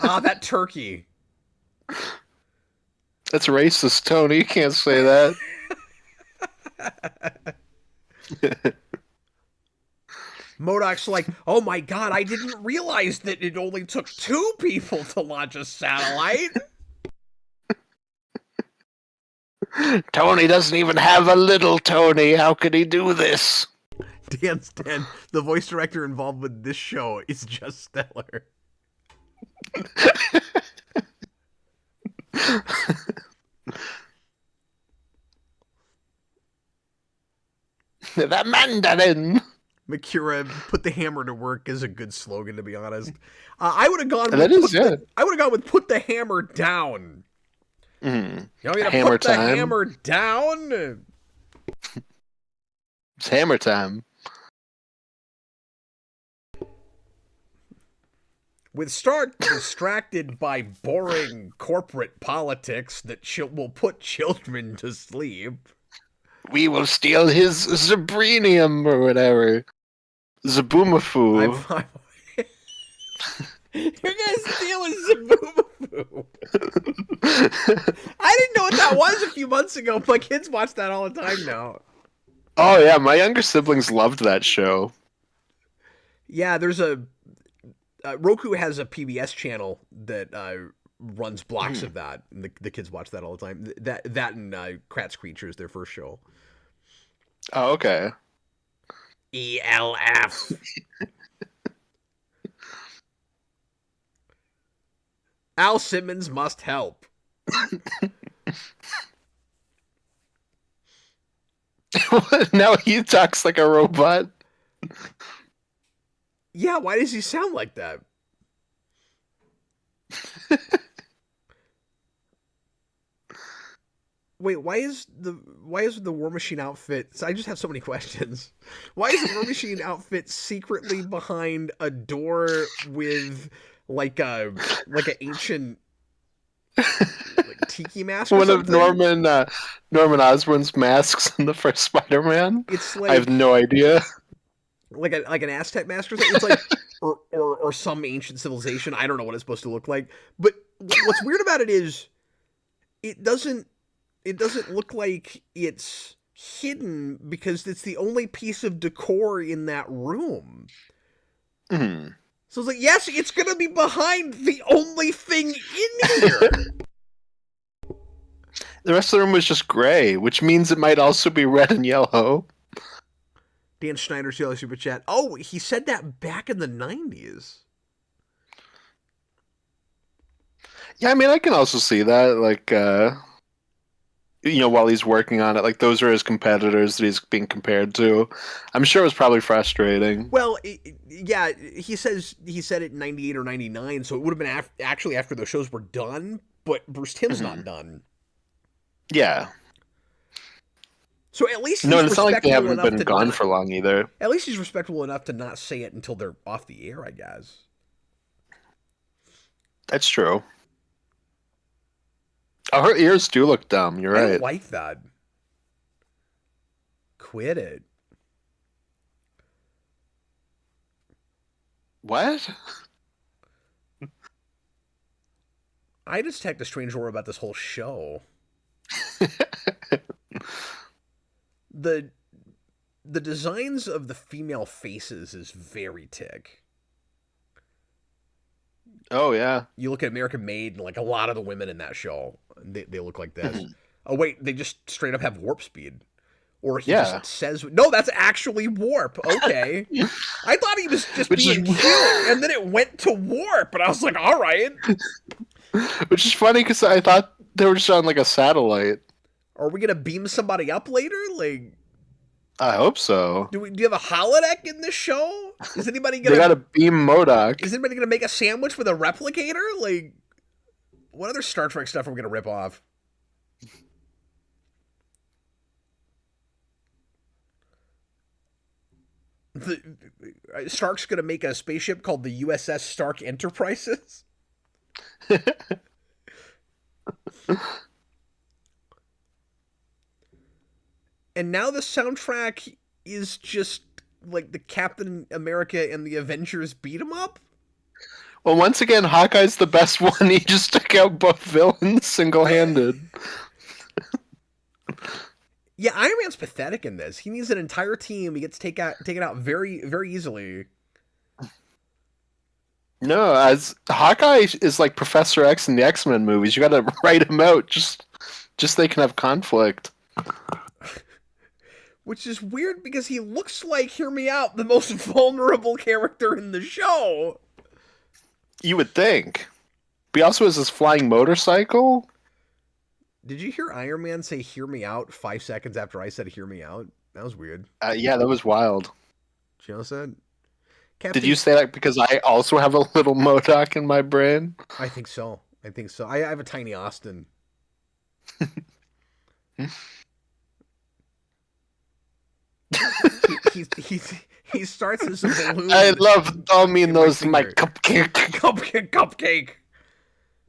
Ah, that turkey. That's racist, Tony. You can't say that. MODOK's like, oh my god, I didn't realize that it only took 2 people to launch a satellite. Tony doesn't even have a little Tony. How could he do this? Dan Stan, the voice director involved with this show, is just stellar. The Mandarin. Makura, put the hammer to work is a good slogan, to be honest. I would have gone. That is, yeah. I would have gone with put the hammer down. Mm. You want me to Hammer put the time. hammer down? It's hammer time. With Stark distracted by boring corporate politics that will put children to sleep. We will steal his Zabrinium or whatever. Zaboomafoo. You're gonna steal a Zaboomafoo. I didn't know what that was a few months ago. My kids watch that all the time now. Oh yeah, my younger siblings loved that show. Yeah, there's a Roku has a PBS channel that runs blocks of that, and the kids watch that all the time. That and Kratz Creatures, their first show. Oh, okay. ELF. Al Simmons must help. Now he talks like a robot. Yeah, why does he sound like that? Wait, why is the War Machine outfit? So I just have so many questions. Why is the War Machine outfit secretly behind a door with like an ancient tiki mask? Or One something? of Norman Osborn's masks in the first Spider-Man. It's like I have no idea. like an Aztec mask or something. It's like or some ancient civilization. I don't know what it's supposed to look like. But what's weird about it is it doesn't look like it's hidden because it's the only piece of decor in that room. Mhm. So it's like, yes, it's gonna be behind the only thing in here. The rest of the room was just gray, which means it might also be red and yellow. Dan Schneider's yellow super chat. Oh, he said that back in the 90s. Yeah, I mean, I can also see that. Like, while he's working on it, like those are his competitors that he's being compared to. I'm sure it was probably frustrating. Well, yeah, he said it in 98 or 99, so it would have been actually after those shows were done, but Bruce Timm's not done. Yeah. So at least No, he's and it's not like they respectable haven't enough been to gone not. for long either. At least he's respectable enough to not say it until they're off the air, I guess. That's true. Oh, her ears do look dumb. You're I right. don't like that. Quit it. What? I just texted a strange word about this whole show. the the designs of the female faces is very tick. Oh yeah. You look at American Made and like a lot of the women in that show, they look like this. Oh wait, they just straight up have warp speed. Or he just says, no, that's actually warp. Okay. I thought he was just being cute, and then it went to warp, and I was like, all right. Which is funny because I thought they were just on like a satellite. Are we gonna beam somebody up later? Like, I hope so. do you have a holodeck in this show? Is anybody gonna? They got to beam MODOK. Is anybody gonna make a sandwich with a replicator? Like, what other Star Trek stuff are we gonna rip off? Stark's gonna make a spaceship called the USS Stark Enterprises. And now the soundtrack is just like the Captain America and the Avengers beat 'em up. Well, once again, Hawkeye's the best one. He just took out both villains single-handed. Yeah, Iron Man's pathetic in this. He needs an entire team. He gets taken out very, very easily. No, as Hawkeye is like Professor X in the X-Men movies. You got to write him out just so they can have conflict. Which is weird because he looks like, hear me out, the most vulnerable character in the show. You would think. But he also has this flying motorcycle. Did you hear Iron Man say "hear me out" 5 seconds after I said "hear me out"? That was weird. Yeah, that was wild. Did you know that? Did you say that because I also have a little MODOK in my brain? I think so. I have a tiny Austin. he starts as a balloon. I love Domino's, my cupcake. Cupcake.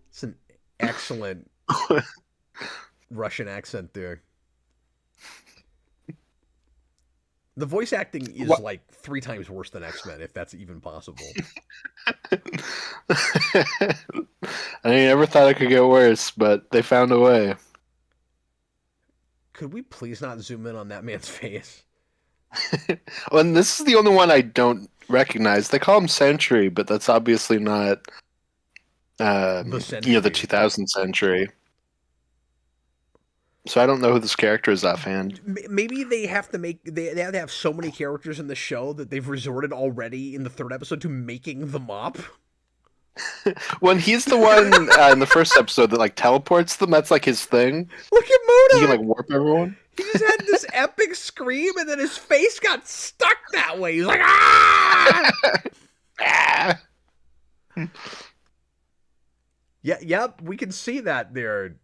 It's an excellent Russian accent there. The voice acting is like 3 times worse than X-Men, if that's even possible. I never thought it could get worse, but they found a way. Could we please not zoom in on that man's face? Well, and this is the only one I don't recognize. They call him Century, but that's obviously not the 2000 Century. So I don't know who this character is offhand. Maybe they have to have so many characters in the show that they've resorted already in the 3rd episode to making them up. When he's the one in the first episode that like teleports them, that's like his thing. Look at MODOK! He can like warp everyone. He just had this epic scream, and then his face got stuck that way. He's like, ah! Ah! Yeah, yep, we can see that there.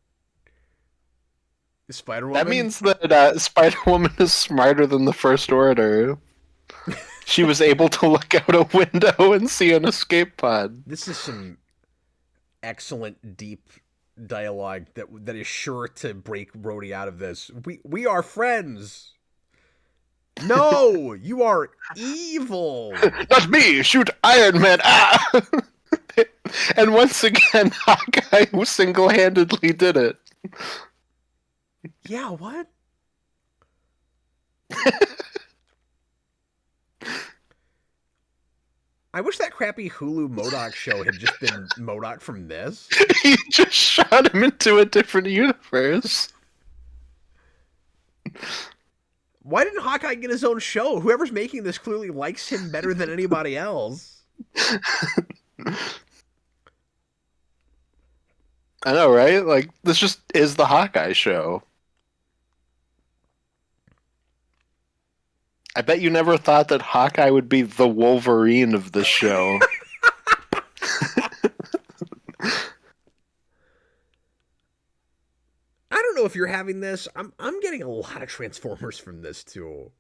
Spider-Woman? That means that Spider-Woman is smarter than the First Order. She was able to look out a window and see an escape pod. This is some excellent, deep dialogue that is sure to break Rhodey out of this. We are friends. No, you are evil. Not me! Shoot Iron Man! Ah! And once again, Hawkeye single-handedly did it. Yeah, what? I wish that crappy Hulu MODOK show had just been MODOK from this. He just shot him into a different universe. Why didn't Hawkeye get his own show? Whoever's making this clearly likes him better than anybody else. I know, right? Like, this just is the Hawkeye show. I bet you never thought that Hawkeye would be the Wolverine of this show. I don't know if you're having this. I'm getting a lot of Transformers from this too.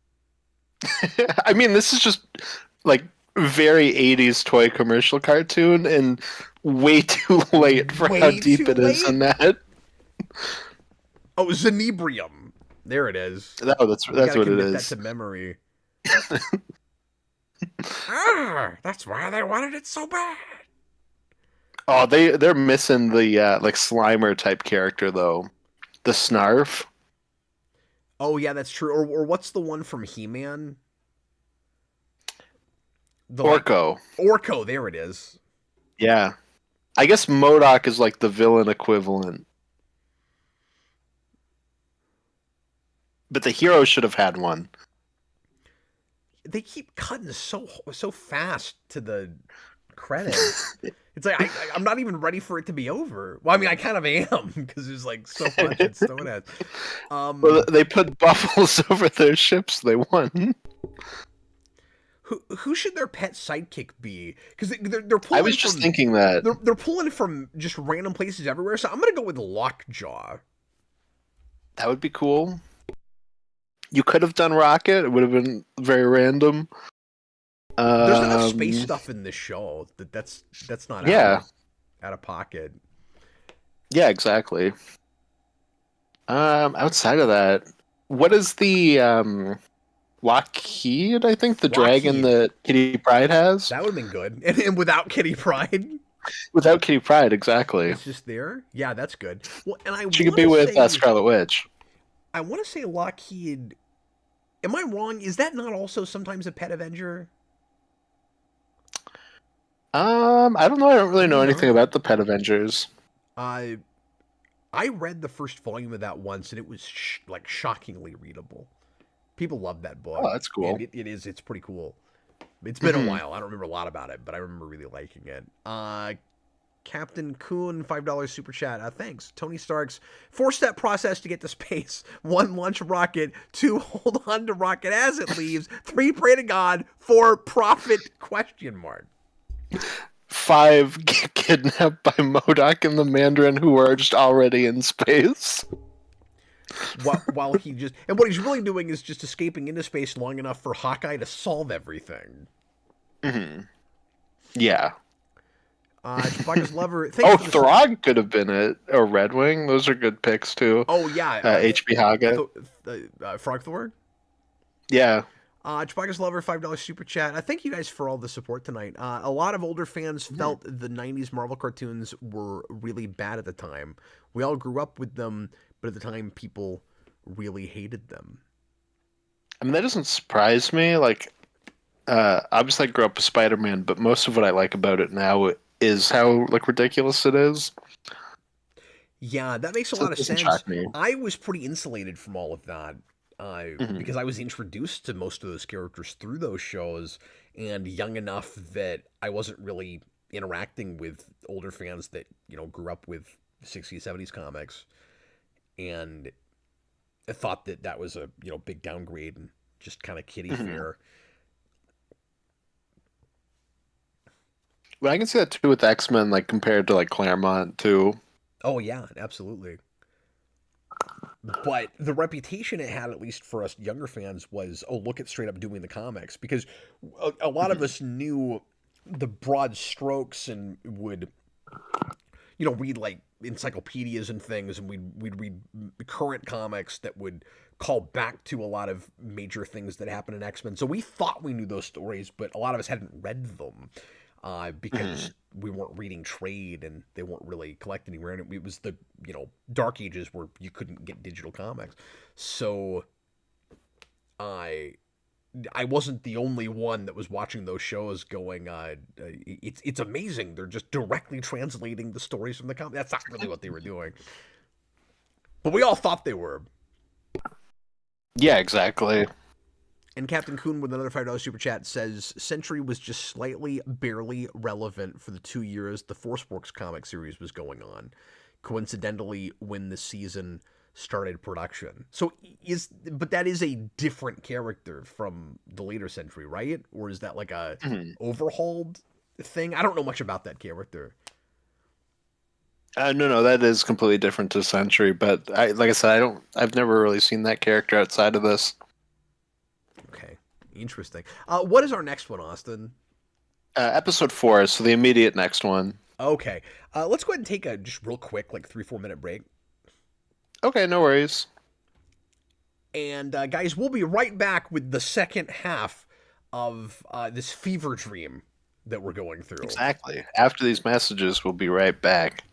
I mean, this is just like very 80s toy commercial cartoon and way too late for how Way deep too it is late? in that. Oh, Zenebrium. There it is. No, that's We what gotta it commit is. that to memory. That's why they wanted it so bad. Oh, they're missing the like Slimer type character though. The Snarf. Oh yeah, that's true. Or what's the one from He-Man? The Orko. Orko. There it is. Yeah. I guess MODOK is like the villain equivalent. But the hero should have had one. They keep cutting so fast to the credits. It's like I'm not even ready for it to be over. Well, I mean, I kind of am because there's like so much it's thrown at. Well, they put buffaloes over their ships. They won. Who should their pet sidekick be? Because they're pulling. I was just thinking that. They're pulling from just random places everywhere. So I'm gonna go with Lockjaw. That would be cool. You could have done Rocket. It would have been very random. There's enough space stuff in this show that's not Yeah. out of pocket. Yeah, exactly. Outside of that, what is the Lockheed? I think the dragon Lockheed. that Kitty Pryde has. That would have been good. And without Kitty Pryde, Without Kitty Pryde, exactly. it's just there. Yeah, that's good. Well, and She could be with Scarlet Witch. I want to say Lockheed. Am I wrong? Is that not also sometimes a pet Avenger? I don't know. I don't really know No. anything about the Pet Avengers. I read the first volume of that once, and it was like shockingly readable. People love that book. Oh, that's cool. And it is. It's pretty cool. It's been a Mhm. while. I don't remember a lot about it, but I remember really liking it. Captain Coon, $5 super chat. Thanks. Tony Stark's 4-step process to get to space. 1, launch a rocket. 2, hold on to rocket as it leaves. 3, pray to God. 4, profit, question mark. 5, get kidnapped by MODOK and the Mandarin who are just already in space. While he just... And what he's really doing is just escaping into space long enough for Hawkeye to solve everything. Mm-hmm. Yeah. Chewbacca's lover... Throg could have been it. Or Red Wing. Those are good picks, too. Oh, yeah. H.B. Haga. Frog Thor? Yeah. Chewbacca's lover, $5 super chat. Thank you guys for all the support tonight. A lot of older fans felt the 90s Marvel cartoons were really bad at the time. We all grew up with them, but at the time, people really hated them. I mean, that doesn't surprise me. Like, obviously I grew up with Spider-Man, but most of what I like about it now is how, like, ridiculous it is. Yeah, that makes a lot of sense. I was pretty insulated from all of that. Because I was introduced to most of those characters through those shows and young enough that I wasn't really interacting with older fans that, grew up with 60s, 70s comics and I thought that was a, big downgrade and just kind of kiddie fare. But I can see that too with X-Men, like compared to like Claremont too. Oh yeah, absolutely. But the reputation it had, at least for us younger fans, was, oh, look at straight up doing the comics. Because a lot of us knew the broad strokes and would, read like encyclopedias and things, and we'd read current comics that would call back to a lot of major things that happened in X-Men. So we thought we knew those stories, but a lot of us hadn't read them because we weren't reading trade and they weren't really collected anywhere. And it was the Dark Ages where you couldn't get digital comics, so I wasn't the only one that was watching those shows going, it's amazing. They're just directly translating the stories from the comic. That's not really what they were doing. But we all thought they were. Yeah, exactly. And Captain Coon with another $5 super chat says Century was just slightly, barely relevant for the 2 years the Forceworks comic series was going on. Coincidentally, when the season started production. But that is a different character from the later Century, right? Or is that like a overhauled thing? I don't know much about that character. No, that is completely different to Century. But like I said, I've never really seen that character outside of this. Okay, interesting. What is our next one, Austin? Episode 4, so the immediate next one. Okay, let's go ahead and take a just real quick, like 3-4 minute break. Okay, no worries. And guys, we'll be right back with the second half of this fever dream that we're going through. Exactly. After these messages, we'll be right back.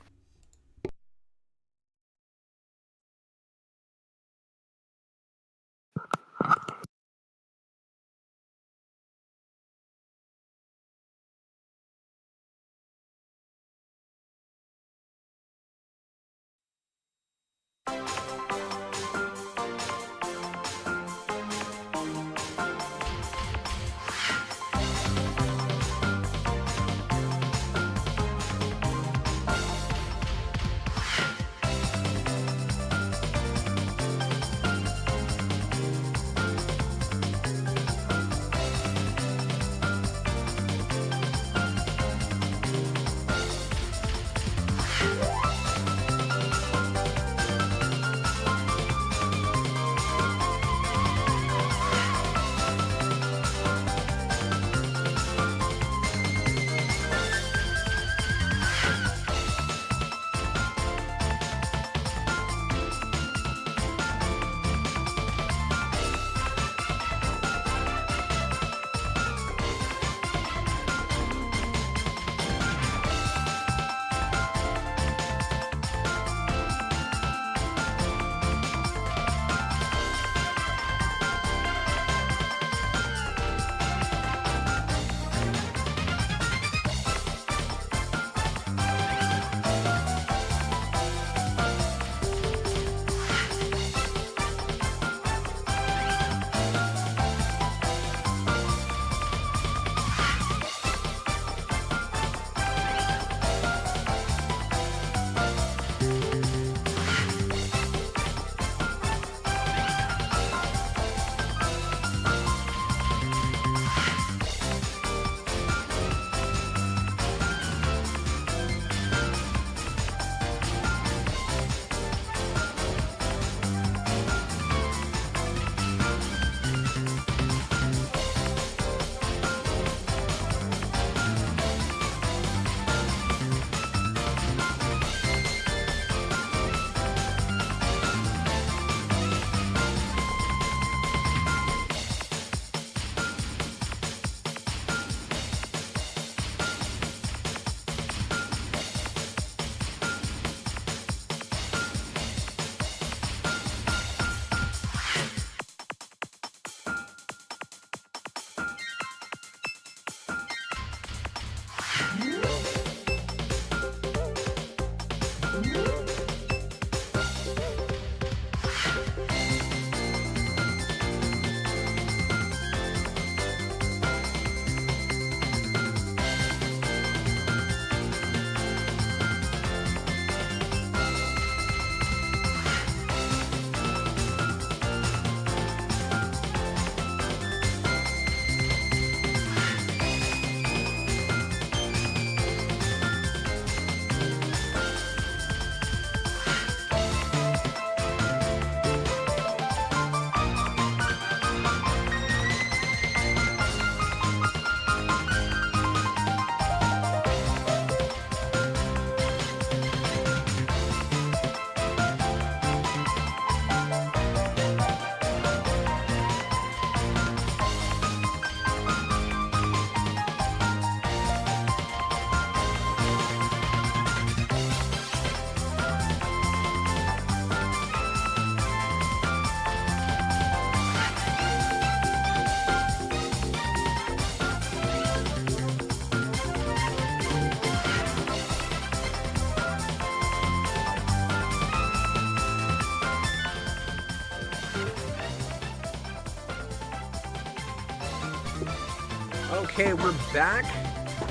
Okay, we're back,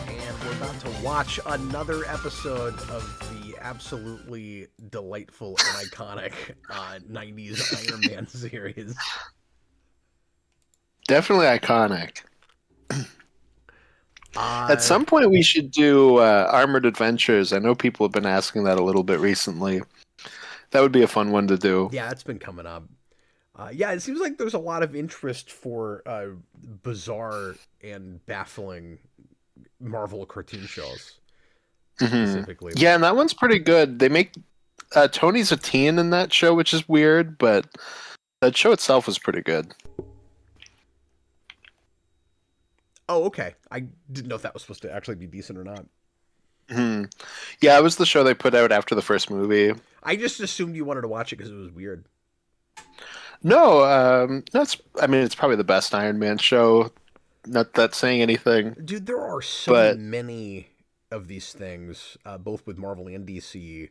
and we're about to watch another episode of the absolutely delightful and iconic 90s Iron Man series. Definitely iconic. At Uh, some point, we should do Armored Adventures. I know people have been asking that a little bit recently. That would be a fun one to do. yeah, it's been coming up. Yeah, it seems like there's a lot of interest for bizarre and baffling Marvel cartoon shows, hmm specifically. Yeah, and that one's pretty good. They make Tony's a teen in that show, which is weird, but that show itself was pretty good. Oh, okay. I didn't know if that was supposed to actually be decent or not. hmm Yeah, it was the show they put out after the first movie. I just assumed you wanted to watch it because it was weird. No, that's. I mean, it's probably the best Iron Man show. Not that saying anything, Dude, there are so but many of these things, both with Marvel and DC,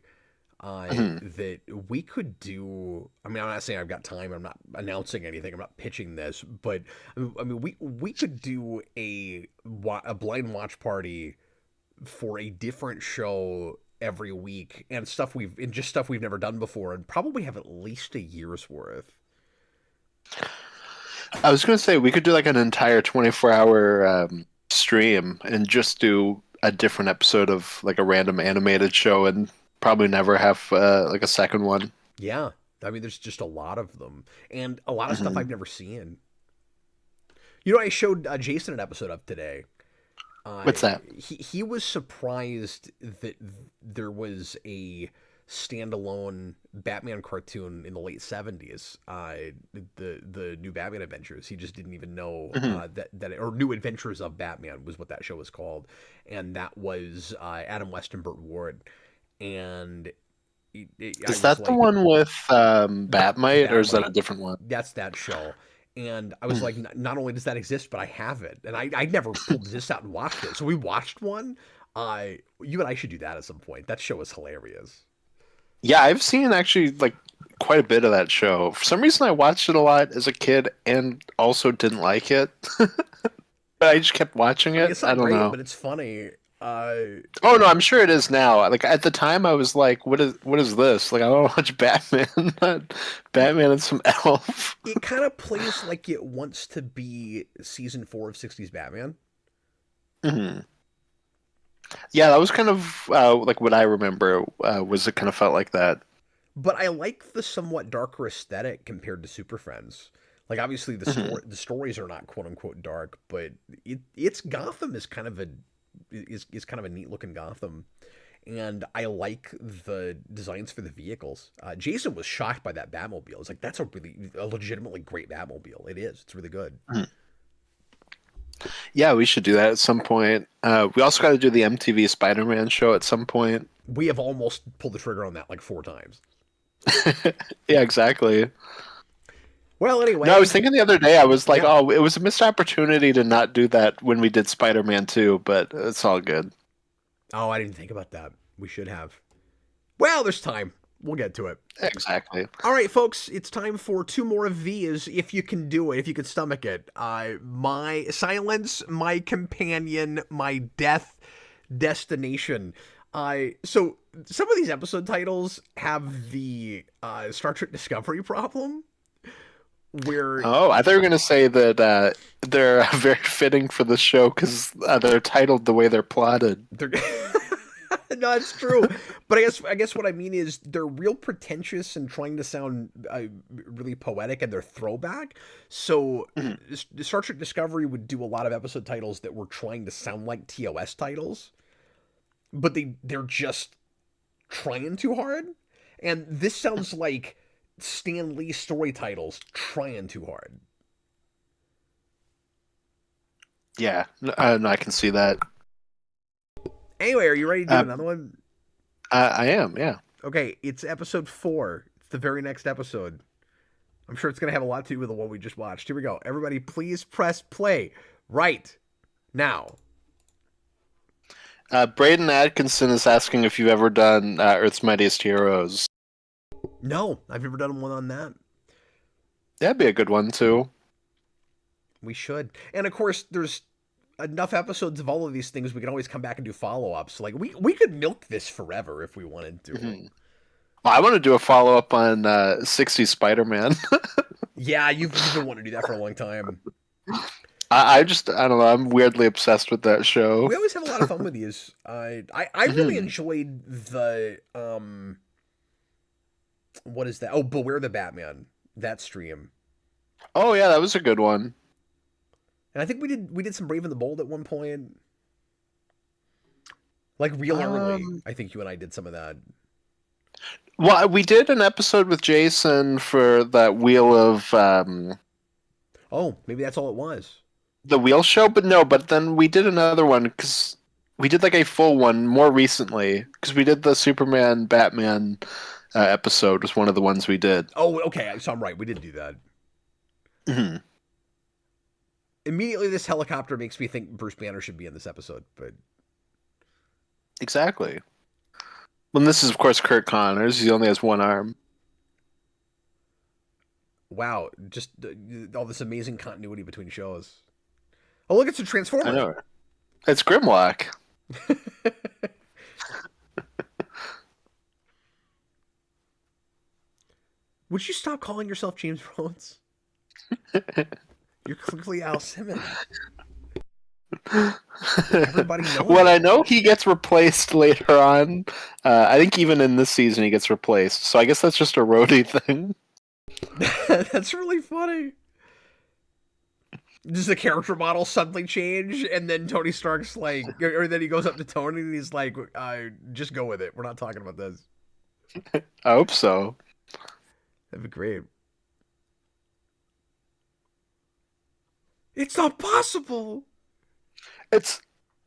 mhm. that we could do. I mean, I'm not saying I've got time. I'm not announcing anything. I'm not pitching this, but I mean, we could do a blind watch party for a different show every week and just stuff we've never done before, and probably have at least a year's worth. I was going to say we could do like an entire 24-hour stream and just do a different episode of like a random animated show and probably never have like a second one. Yeah, I mean, there's just a lot of them, and a lot of stuff hmm I've never seen. You know, I showed Jason an episode of today. Uh, What's that? he was surprised that there was a standalone Batman cartoon in the late '70s. The new Batman Adventures. He just didn't even know hmm or New Adventures of Batman was what that show was called, and that was Adam West and Burt Ward. And I Is was that the like, one with Batmite, or is that a Batmite. different one? That's that show. And I was like, not only does that exist, but I have it. And I never pulled this out and watched it. So we watched one. You and I should do that at some point. That show is hilarious. Yeah, I've seen actually like quite a bit of that show. For some reason, I watched it a lot as a kid and also didn't like it. But I just kept watching I mean, it. it's I not don't great, know. but it's funny. Oh no, I'm sure it is now. Like at the time, I was like, "What is this?" Like I want to watch Batman, not Batman and some elf. It kind of plays like it wants to be season 4 of '60s Batman. hmm Yeah, that was kind of like what I remember. Was it kind of felt like that? But I like the somewhat darker aesthetic compared to Super Friends. Like obviously hmm the stories are not quote unquote dark, but it's Gotham is kind of a neat looking Gotham, and I like the designs for the vehicles. Jason was shocked by that Batmobile. It's like that's a legitimately great Batmobile. It is. It's really good. Yeah, we should do that at some point. We also got to do the MTV Spider-Man show at some point. We have almost pulled the trigger on that like 4 times. Yeah, exactly. Well, No, I anyway, was thinking the other day, I was like, yeah. oh, it was a missed opportunity to not do that when we did Spider-Man 2, but it's all good. Oh, I didn't think about that. We should have. Well, there's time. We'll get to it. Exactly. All right, folks, it's time for 2 more of these. If you can do it, if you can stomach it. My silence, my companion, my death destination. So some of these episode titles have the Star Trek Discovery problem, where Oh, I thought you were going to say that they're very fitting for the show because they're titled the way they're plotted. they're no, it's true. But I guess what I mean is they're real pretentious and trying to sound really poetic, and they're throwback. So Mhm. Star Trek Discovery would do a lot of episode titles that were trying to sound like TOS titles, but they're just trying too hard. And this sounds like Stan Lee story titles trying too hard. Yeah, no, I can see that. Anyway, are you ready to do Um, another one? I am, yeah. Okay, it's episode 4. It's the very next episode. I'm sure it's going to have a lot to do with the one we just watched. Here we go. Everybody, please press play right now. Braden Atkinson is asking if you've ever done Earth's Mightiest Heroes. No, I've never done one on that. That'd be a good one too. We should. And of course, there's enough episodes of all of these things, we can always come back and do follow-ups. Like we could milk this forever if we wanted to. Mhm. Well, I want to do a follow up on 60 Spider-Man. Yeah, you've been wanting to do that for a long time. I don't know. I'm weirdly obsessed with that show. We always have a lot of fun with these. I really Mhm. enjoyed the what is that? Oh, Beware the Batman. That stream. Oh yeah, that was a good one. And I think we did some Brave and the Bold at one point. Like real early. Um, I think you and I did some of that. well, we did an episode with Jason for that Wheel of Oh, maybe that's all it was. the Wheel Show, but no, but then we did another one because we did like a full one more recently because we did the Superman Batman episode was one of the ones we did. Oh, okay. So I'm right. We did do that. Mhm. Immediately, this helicopter makes me think Bruce Banner should be in this episode. But Exactly. Well, this is of course Kurt Connors. He only has one arm. wow, just all this amazing continuity between shows. Oh, look, it's a I Transformer. know. It's Grimlock. Would you stop calling yourself James Rhodes? You're clearly Al Simmons. Everybody knows Well, I it. know he gets replaced later on. I think even in this season he gets replaced. So I guess that's just a roadie thing. That's really funny. Does the character model suddenly change, and then Tony Stark's like, or then he goes up to Tony and he's like, "Just go with it. We're not talking about this." I hope so. That'd be great. It's not possible. It's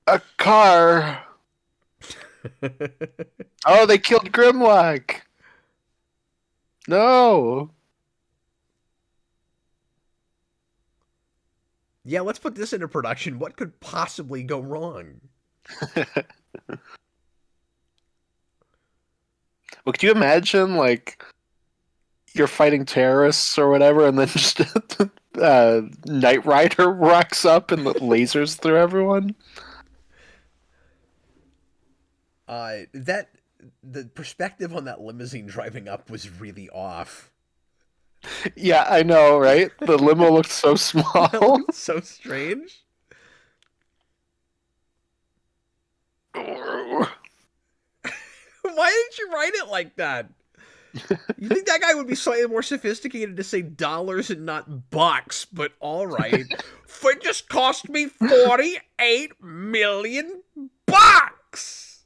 a car. Oh, they killed Grimlock. No. Yeah, let's put this into production. What could possibly go wrong? Well, could you imagine like you're fighting terrorists or whatever, and then just Knight Rider rocks up and lasers through everyone? That the perspective on that limousine driving up was really off. Yeah, I know, right? The limo looked so That small. looked so strange. Why didn't you write it like that? You think that guy would be slightly more sophisticated to say dollars and not bucks, but all right. It just cost me 48 million bucks.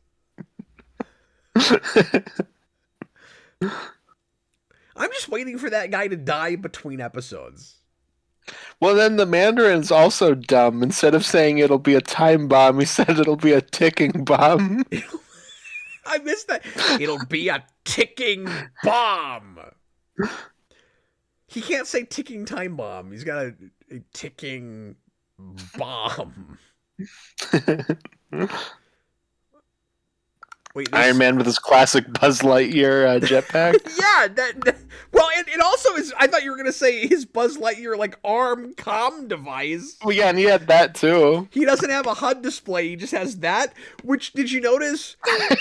I'm just waiting for that guy to die between episodes. Well, then the Mandarin's also dumb. Instead of saying it'll be a time bomb, he said it'll be a ticking bomb. I missed that. It'll be a ticking bomb. He can't say ticking time bomb. He's got a ticking bomb. Wait, Iron Man with his classic Buzz Lightyear jetpack. yeah, well, it also is. I thought you were gonna say his Buzz Lightyear like arm comm device. Well, yeah, and he had that too. He doesn't have a HUD display. He just has that. Which did you notice?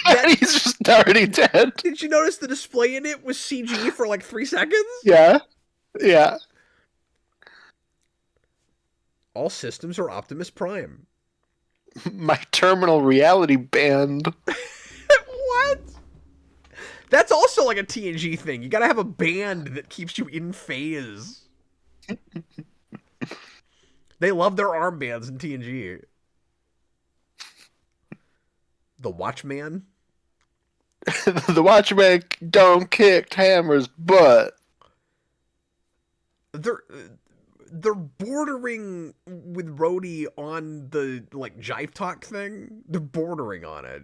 That He's just already dead. did you notice the display in it was CG for like 3 seconds? Yeah, yeah. All systems are Optimus Prime. My terminal reality band. What? That's also like a TNG thing. You gotta have a band that keeps you in phase. They love their armbands in TNG. The Watchman? The Watchman don't kick Hammer's butt. They're bordering with Rhodey on the like jive talk thing. They're bordering on it.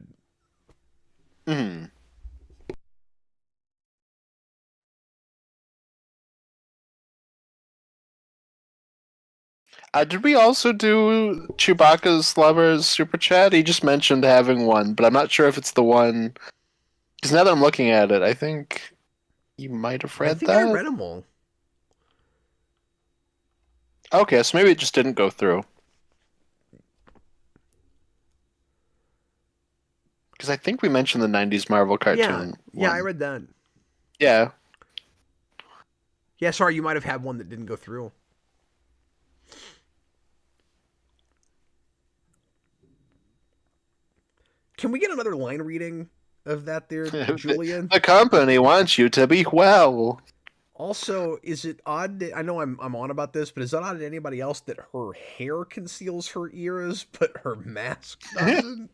Mm. Did we also do Chewbacca's Lover's Super Chat? He just mentioned having one, but I'm not sure if it's the one. Because now that I'm looking at it, I think you might have I read think I that. read them all. Okay, so maybe it just didn't go through. Because I think we mentioned the '90s Marvel Yeah, cartoon yeah, I one. read that. Yeah. Yeah, sorry, you might have had one that didn't go through. Can we get another line reading of that there, Julian? The company wants you to be well. Also, is it odd that, I know I'm on about this, but is it odd to anybody else that her hair conceals her ears, but her mask doesn't?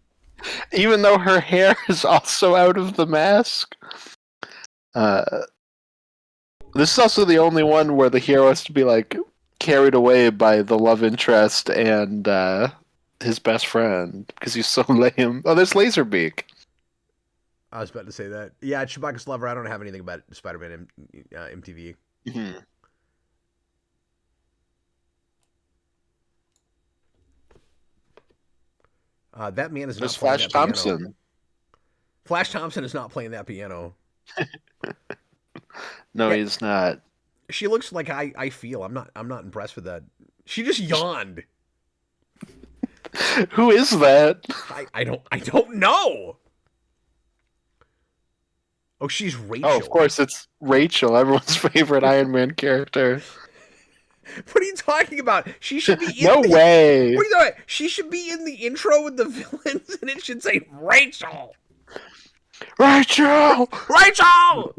Even though her hair is also out of the mask. Uh, this is also the only one where the hero has to be like carried away by the love interest and his best friend because he's so lame. Oh, there's Laserbeak. I was about to say that. Yeah, Chewbacca's lover. I don't have anything about Spider-Man MTV. Mm-hmm. That man is There's not playing Flash that piano. Thompson. Flash Thompson is not playing that piano. No, Yeah, he's not. she looks like I feel. I'm not impressed with that. She just yawned. Who is that? I don't know. Oh, she's Rachel. Oh, of course, it's Rachel, everyone's favorite Iron Man character. What are you talking about? She should be in No the way. What are you talking about? She should be in the intro with the villains and it should say Rachel. Rachel! Rachel!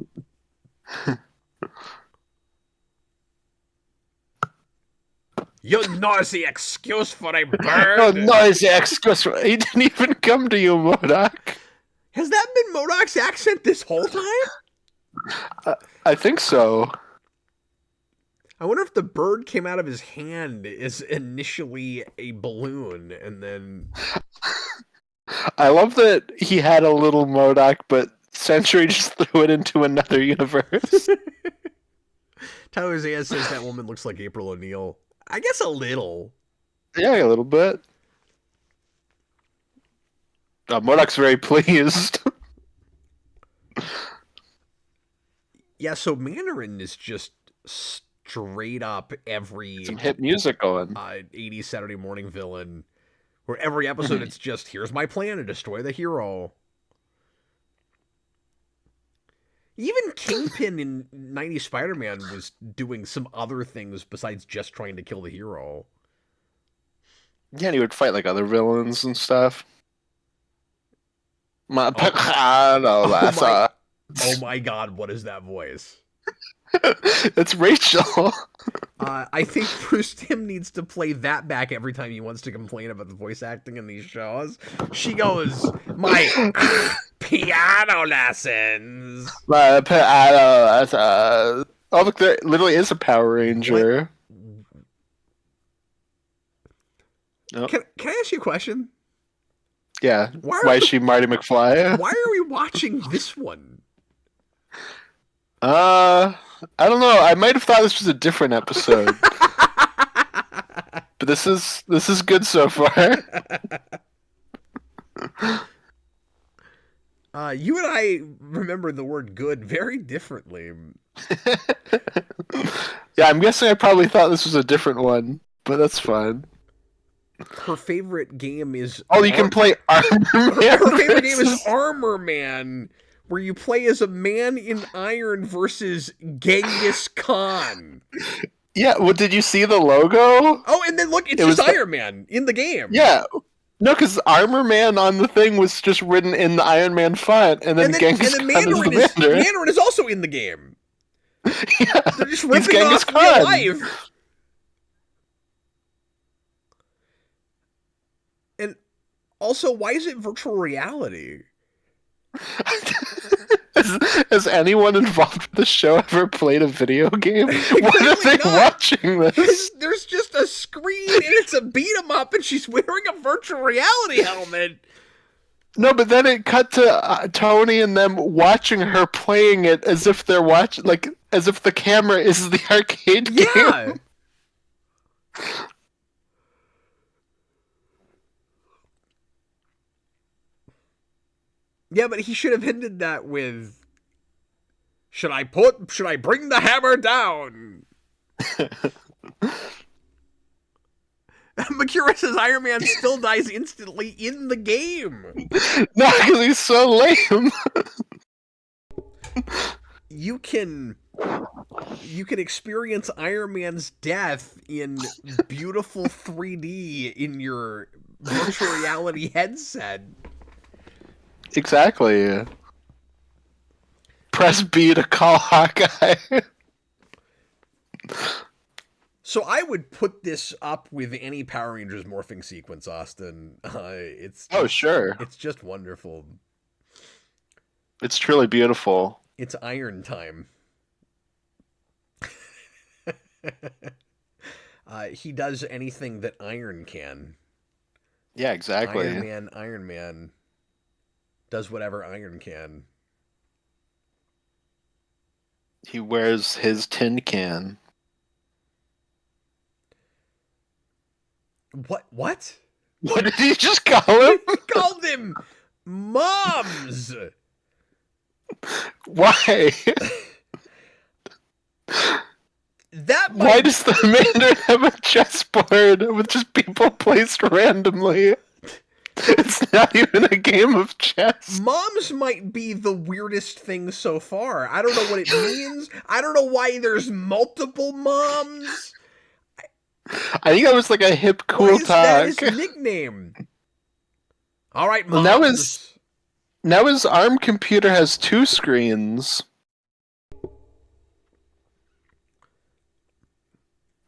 You noisy excuse for a bird. Oh, noisy excuse. He didn't even come to you, Modoc. Has that been Modoc's accent this whole time? I think so. I wonder if the bird came out of his hand as initially a balloon and then... I love that he had a little Modoc, but Century just threw it into another universe. Tyler Zayas says that woman looks like April O'Neil. I guess a little. Yeah, a little bit. Modoc's very pleased. Yeah, so Mandarin is just straight up every Some hit music going. 80s Saturday morning villain, where every episode it's just, here's my plan to destroy the hero. Even Kingpin in 90s Spider-Man was doing some other things besides just trying to kill the hero. Yeah, and he would fight like other villains and stuff. Oh my god, what is that voice? It's Rachel. I think Bruce Timm needs to play that back every time he wants to complain about the voice acting in these shows. She goes, my piano lessons. My piano lessons. Oh, look, there literally is a Power Ranger. Nope. Can I ask you a question? Yeah. Why is she Marty McFly? Why are we watching this one? I don't know. I might have thought this was a different episode. But this is good so far. You and I remember the word good very differently. Yeah, I'm guessing I probably thought this was a different one, but that's fine. Her favorite game is... Oh, you can play Armor Man. Her favorite game is Armor Man, where you play as a man in iron versus Genghis Khan. Yeah, well, did you see the logo? Oh, and then look, it's just Iron Man in the game. Yeah. No, because Armor Man on the thing was just written in the Iron Man font, and then Genghis Khan Mandarin is the Mandarin. Mandarin is also in the game. Yeah, they're just ripping off real life. And also, why is it virtual reality? Has anyone involved with the show ever played a video game? Why are they watching this? There's just a screen and it's a beat 'em up and she's wearing a virtual reality helmet. No, but then it cut to Tony and them watching her playing it as if they're watching, like, as if the camera is the arcade game. Yeah. Yeah, but he should have ended that with, should I bring the hammer down? Makura says Iron Man still dies instantly in the game. No, because he's so lame. You can experience Iron Man's death in beautiful 3D in your virtual reality headset. Exactly. Press B to call Hawkeye. So I would put this up with any Power Rangers morphing sequence, Austin. Oh, sure. It's just wonderful. It's truly beautiful. It's Iron time. He does anything that Iron can. Yeah, exactly. Iron Man does whatever Iron can. He wears his tin can. What? What? What did he just call him? He called him Moms! Why? Why does the Mandarin have a chessboard with just people placed randomly? It's not even a game of chess. Moms might be the weirdest thing so far. I don't know what it means. I don't know why there's multiple moms. I think that was like a hip, cool talk. That is his nickname. All right, moms. Now his ARM computer has 2 screens.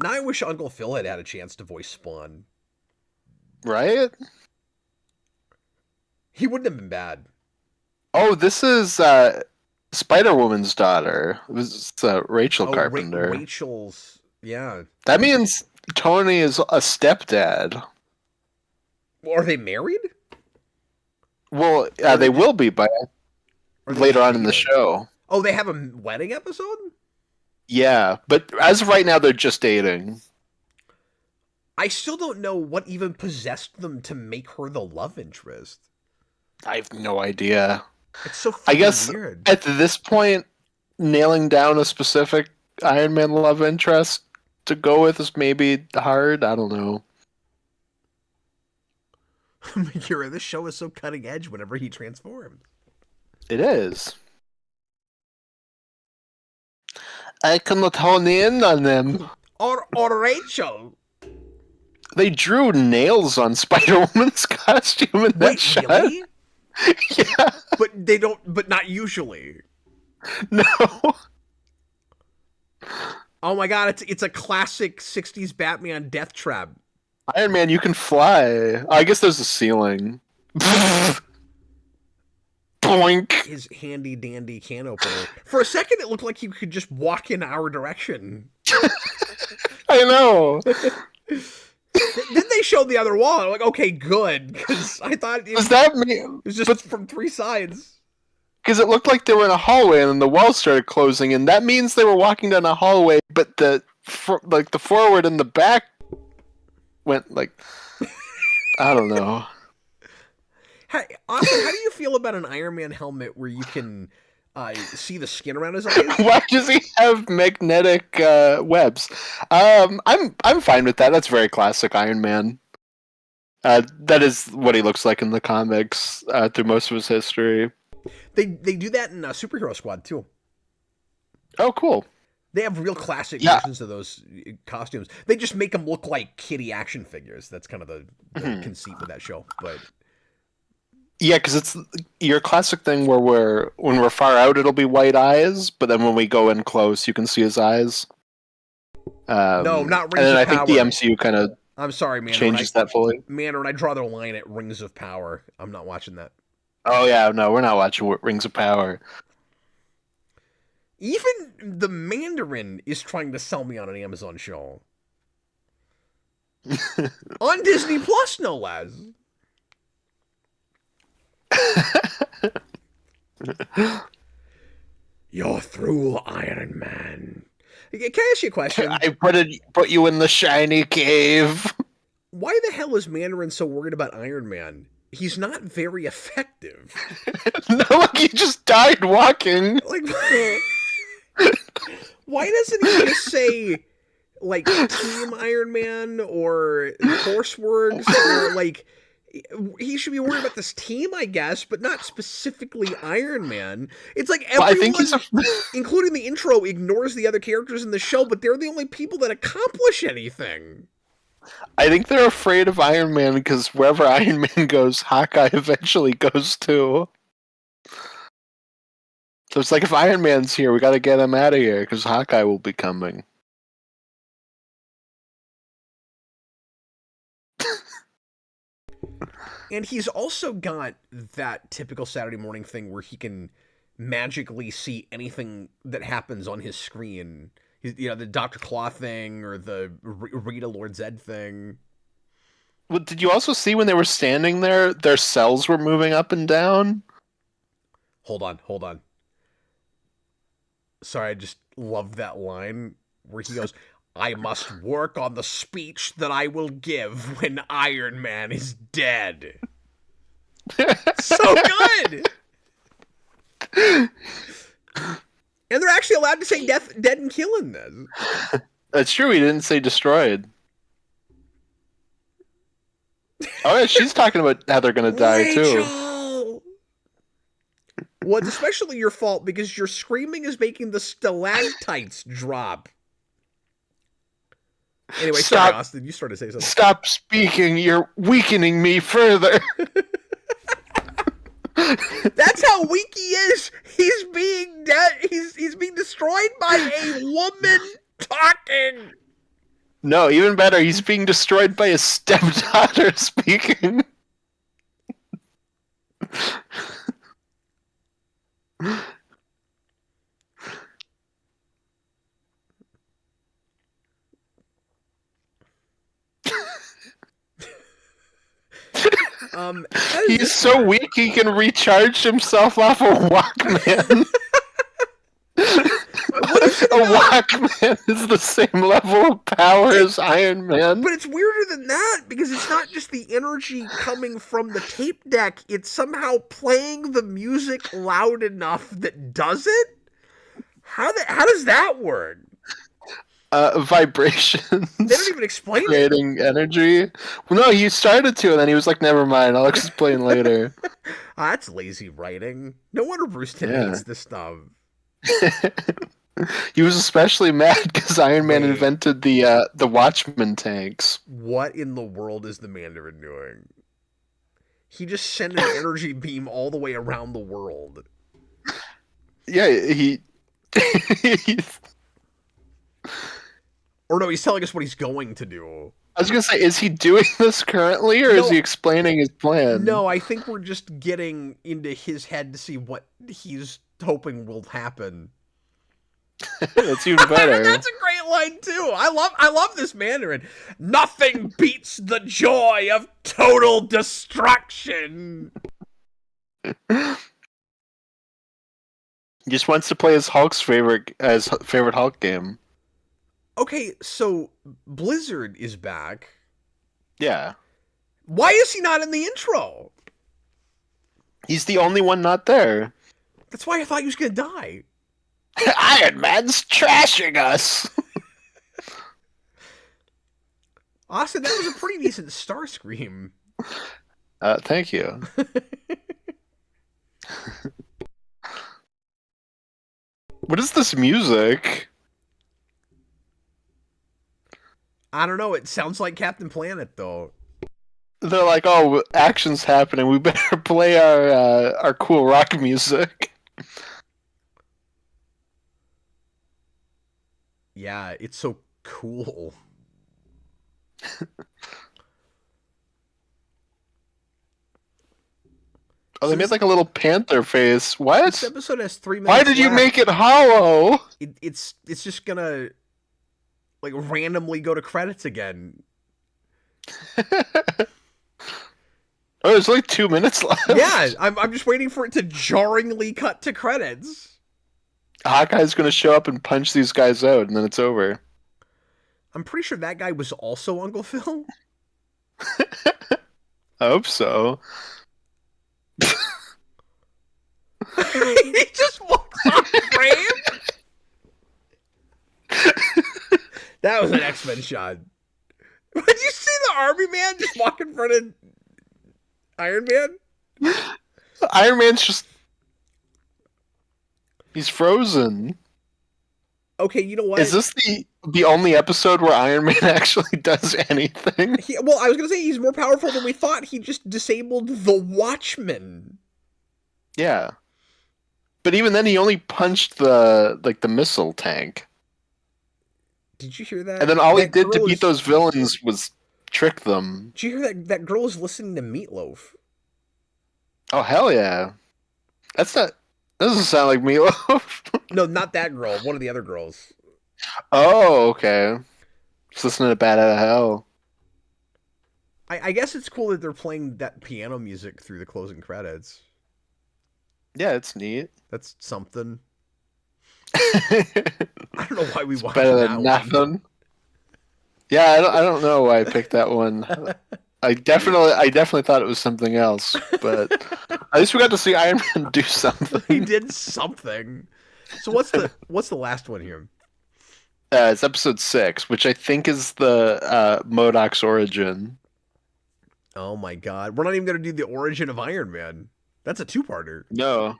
Now I wish Uncle Phil had a chance to voice Spawn. Right? He wouldn't have been bad. Oh, this is Spider-Woman's daughter. It was Rachel Carpenter. Rachel's, yeah. That means Tony is a stepdad. Well, are they married? Well, they will be by later on in the show. Oh, they have a wedding episode? Yeah, but as of right now, they're just dating. I still don't know what even possessed them to make her the love interest. I have no idea. It's so fucking weird. At this point, nailing down a specific Iron Man love interest to go with is maybe hard. I don't know. Makura, this show is so cutting edge whenever he transforms. It is. I cannot hone in on them. Or Rachel. They drew nails on Spider-Woman's costume in that shot. Really? Yeah. But they don't, but not usually. No. Oh my god, it's a classic 60s Batman death trap. Iron Man, you can fly. I guess there's a ceiling. Boink. His handy dandy can opener. For a second, it looked like he could just walk in our direction. I know. Then they showed the other wall. I'm like, okay, good, because I thought it was just from 3 sides. Because it looked like they were in a hallway, and then the wall started closing, and that means they were walking down a hallway. But the forward and the back went like, I don't know. Hey, Austin, how do you feel about an Iron Man helmet where you can see the skin around his eyes? Why does he have magnetic webs? I'm fine with that. That's very classic Iron Man. That is what he looks like in the comics through most of his history. They do that in Superhero Squad too. Oh, cool. They have real classic versions of those costumes. They just make them look like kiddie action figures. That's kind of the conceit of that show. But yeah, because it's your classic thing where when we're far out, it'll be white eyes, but then when we go in close, you can see his eyes. No, not Rings and then of I Power. think the MCU kind of I'm sorry, man. changes that fully. Man, when I draw the line at Rings of Power, I'm not watching that. Oh yeah, no, we're not watching Rings of Power. Even the Mandarin is trying to sell me on an Amazon show. On Disney Plus, no less. You're through, Iron Man. Can I ask you a question? I put you in the shiny cave. Why the hell is Mandarin so worried about Iron Man? He's not very effective. No, like he just died walking. Like, why doesn't he just say, like Team Iron Man or Forceworks or like he should be worried about this team, I guess, but not specifically Iron Man. It's like Well, I think he's everyone, including the intro, ignores the other characters in the show, but they're the only people that accomplish anything. I think they're afraid of Iron Man because wherever Iron Man goes, Hawkeye eventually goes too. So it's like if Iron Man's here, we got to get him out of here because Hawkeye will be coming. And he's also got that typical Saturday morning thing where he can magically see anything that happens on his screen. You know, the Dr. Claw thing or the Rita Lord Zed thing. Well, did you also see when they were standing there, their cells were moving up and down? Hold on. Sorry, I just love that line where he goes, I must work on the speech that I will give when Iron Man is dead. So good! And they're actually allowed to say dead and kill in this. That's true, he didn't say destroyed. Oh yeah, she's talking about how they're gonna die too. Well, it's especially your fault because your screaming is making the stalactites drop. Anyway, sorry, Austin, you started to say something. Stop speaking, you're weakening me further. That's how weak he is. He's being he's being destroyed by a woman talking. No, even better, he's being destroyed by his stepdaughter speaking. He's so weak he can recharge himself off a Walkman. A Walkman is the same level of power as Iron Man. But it's weirder than that because it's not just the energy coming from the tape deck, it's somehow playing the music loud enough that does it? How does that work? Vibrations. They don't even explain creating energy. Well, no, he started to, and then he was like, "Never mind, I'll explain later." That's lazy writing. No wonder Bruce Timm hates this stuff. He was especially mad because Iron Man invented the Watchman tanks. What in the world is the Mandarin doing? He just sent an energy beam all the way around the world. Yeah, he. Or no, he's telling us what he's going to do. I was gonna say, is he doing this currently, or is he explaining his plan? No, I think we're just getting into his head to see what he's hoping will happen. That's even better. That's a great line too. I love this Mandarin. Nothing beats the joy of total destruction. He just wants to play his favorite Hulk game. Okay, so Blizzard is back. Yeah. Why is he not in the intro? He's the only one not there. That's why I thought he was going to die. Iron Man's trashing us. Austin, that was a pretty decent Starscream. Thank you. What is this music? I don't know. It sounds like Captain Planet, though. They're like, "Oh, action's happening. We better play our cool rock music." Yeah, it's so cool. Oh, they made like a little panther face. What? This episode has 3 minutes. Why did you make it hollow? It's just gonna like randomly go to credits again. Oh, there's like 2 minutes left. Yeah, I'm just waiting for it to jarringly cut to credits. Hawkeye's gonna show up and punch these guys out, and then it's over. I'm pretty sure that guy was also Uncle Phil. I hope so. He just walks off frame. That was an X-Men shot. Did you see the Army Man just walk in front of Iron Man? Iron Man's just he's frozen. Okay, you know what? Is this the only episode where Iron Man actually does anything? Well, I was gonna say he's more powerful than we thought. He just disabled the Watchmen. Yeah. But even then he only punched the missile tank. Did you hear that? And then all he That did to girl beat is- those villains was trick them. Did you hear that girl is listening to Meatloaf? Oh hell yeah. That doesn't sound like Meatloaf. No, not that girl. One of the other girls. Oh, okay. Just listening to Bat Out of Hell. I guess it's cool that they're playing that piano music through the closing credits. Yeah, it's neat. That's something. I don't know why we watched Better that than one. nothing. Yeah, I don't know why I picked that one. I definitely thought it was something else, but at least we got to see Iron Man do something. He did something. So what's the last one here? It's episode 6, which I think is the MODOK's origin. Oh my god. We're not even gonna do the origin of Iron Man. That's a two-parter. No.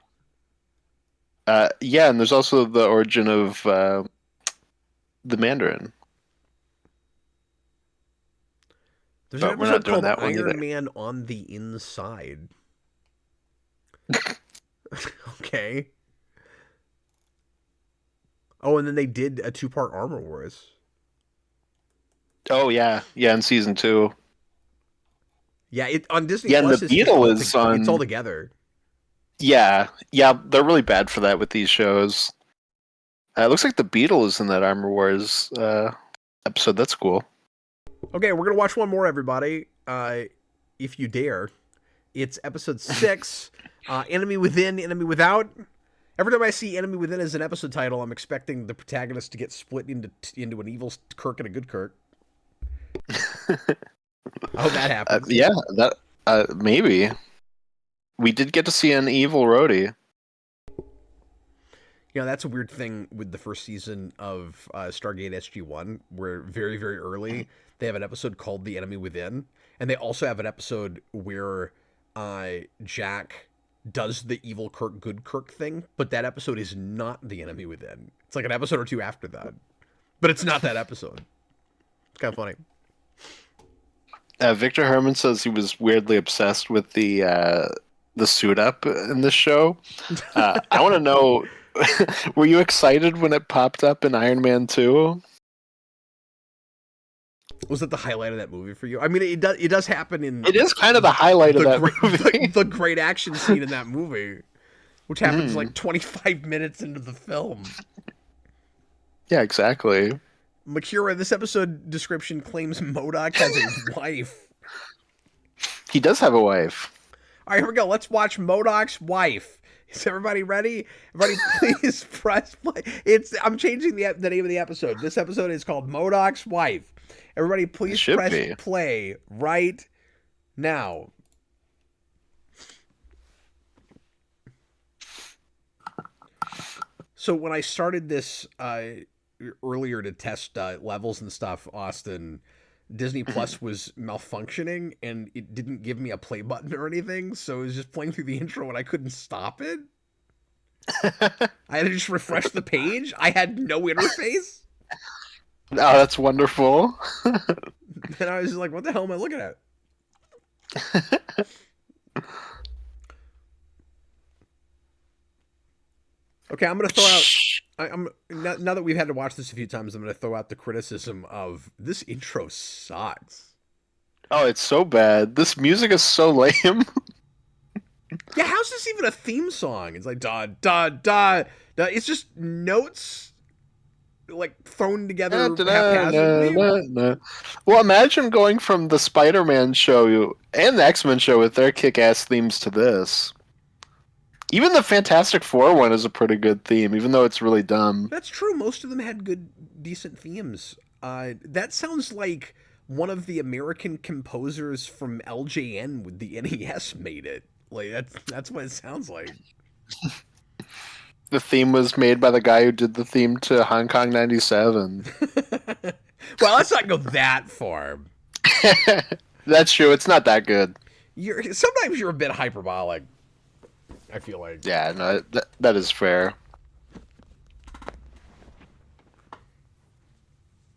Yeah, and there's also the origin of the Mandarin. There's an But we're not episode doing called that one Iron either. Man on the Inside. Okay. Oh, and then they did a two-part Armor Wars. Oh yeah, in season 2. Yeah, on Disney Yeah, and Plus. the it's Beetle all is It's all on- together. Yeah, they're really bad for that with these shows. It looks like the Beetle is in that Armor Wars episode. That's cool. Okay, we're gonna watch one more, everybody. If you dare. It's episode 6. Enemy Within, Enemy Without. Every time I see Enemy Within as an episode title, I'm expecting the protagonist to get split into an evil Kirk and a good Kirk. I hope that happens. Yeah, that maybe. We did get to see an evil Rhodey. You know, that's a weird thing with the first season of Stargate SG-1, where very, very early they have an episode called The Enemy Within, and they also have an episode where Jack does the evil Kirk, good Kirk thing, but that episode is not The Enemy Within. It's like an episode or two after that, but it's not that episode. It's kind of funny. Victor Herman says he was weirdly obsessed with the suit up in this show. I want to know, were you excited when it popped up in Iron Man 2? Was that the highlight of that movie for you? I mean, it does happen in... It is kind of the highlight of that movie. The great action scene in that movie, which happens like 25 minutes into the film. Yeah, exactly. Makira, this episode description claims MODOK has a wife. He does have a wife. All right, here we go. Let's watch MODOK's wife. Is everybody ready? Everybody, please press play. I'm changing the name of the episode. This episode is called MODOK's Wife. Everybody, please press play right now. So when I started this earlier to test levels and stuff, Austin, Disney Plus was malfunctioning and it didn't give me a play button or anything, so it was just playing through the intro and I couldn't stop it. I had to just refresh the page. I had no interface. Oh, that's wonderful. And I was just like, what the hell am I looking at? Okay, I'm going to throw out... now that we've had to watch this a few times, I'm going to throw out the criticism of this intro sucks. Oh, it's so bad. This music is so lame. Yeah, how's this even a theme song? It's like da da da da. It's just notes like thrown together haphazardly. Well, imagine going from the Spider-Man show and the X-Men show with their kick-ass themes to this. Even the Fantastic Four one is a pretty good theme, even though it's really dumb. That's true. Most of them had good, decent themes. That sounds like one of the American composers from LJN with the NES made it. Like that's what it sounds like. The theme was made by the guy who did the theme to Hong Kong 97. Well, let's not go that far. That's true. It's not that good. Sometimes you're a bit hyperbolic. I feel like. Yeah, no, that is fair.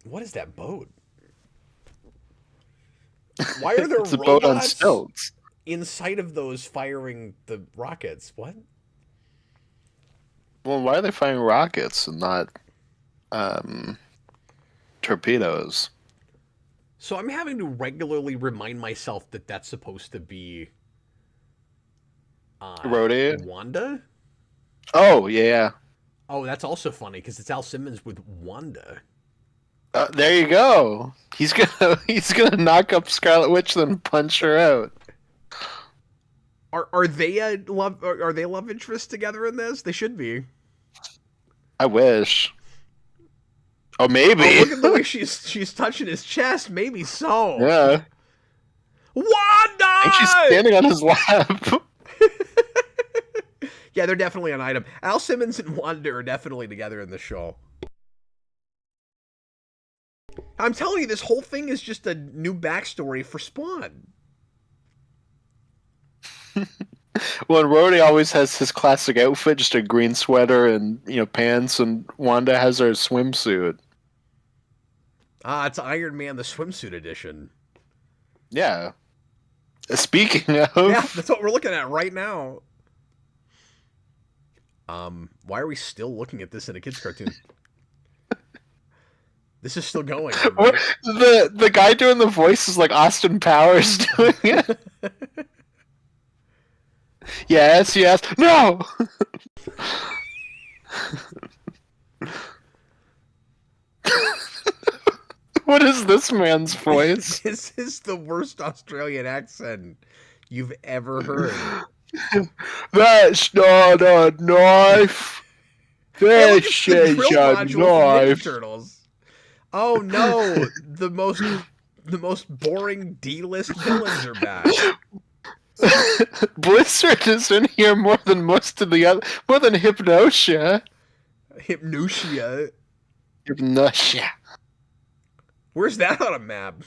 What is that boat? Why are there It's a boat on robots stilts. inside of those firing the rockets? What? Well, why are they firing rockets and not um, torpedoes? So I'm having to regularly remind myself that that's supposed to be Rhodey? Wanda. Oh, yeah. Oh, that's also funny because it's Al Simmons with Wanda. There you go. He's gonna knock up Scarlet Witch, then punch her out. Are they a love? Are they love interest together in this? They should be. I wish. Oh, Oh, maybe. look at the way she's touching his chest. Maybe so. Yeah. Wanda! I think she's standing on his lap. Yeah, they're definitely an item. Al Simmons and Wanda are definitely together in the show. I'm telling you, this whole thing is just a new backstory for Spawn. Well, and Rhodey always has his classic outfit, just a green sweater and pants, and Wanda has her swimsuit. It's Iron Man, the swimsuit edition. Yeah. Speaking of, Yeah, that's what we're looking at right now. Why are we still looking at this in a kid's cartoon? This is still going. the guy doing the voice is like Austin Powers doing it. Yes, yes, no. What is this man's voice? This is the worst Australian accent you've ever heard. That's not a knife. Hey, look, This it's the is drill a module from Ninja knife. Turtles. Oh no, the most boring D-list villains are back. Blizzard is in here more than most of the other, more than Hypnosia. Hypnosia. Hypnosia. Where's that on a map?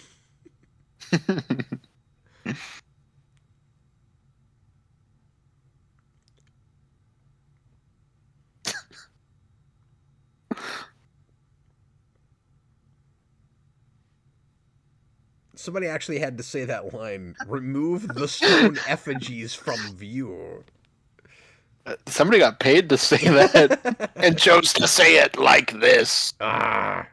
Somebody actually had to say that line. Remove the stone effigies from view. Somebody got paid to say that and chose to say it like this. Ah.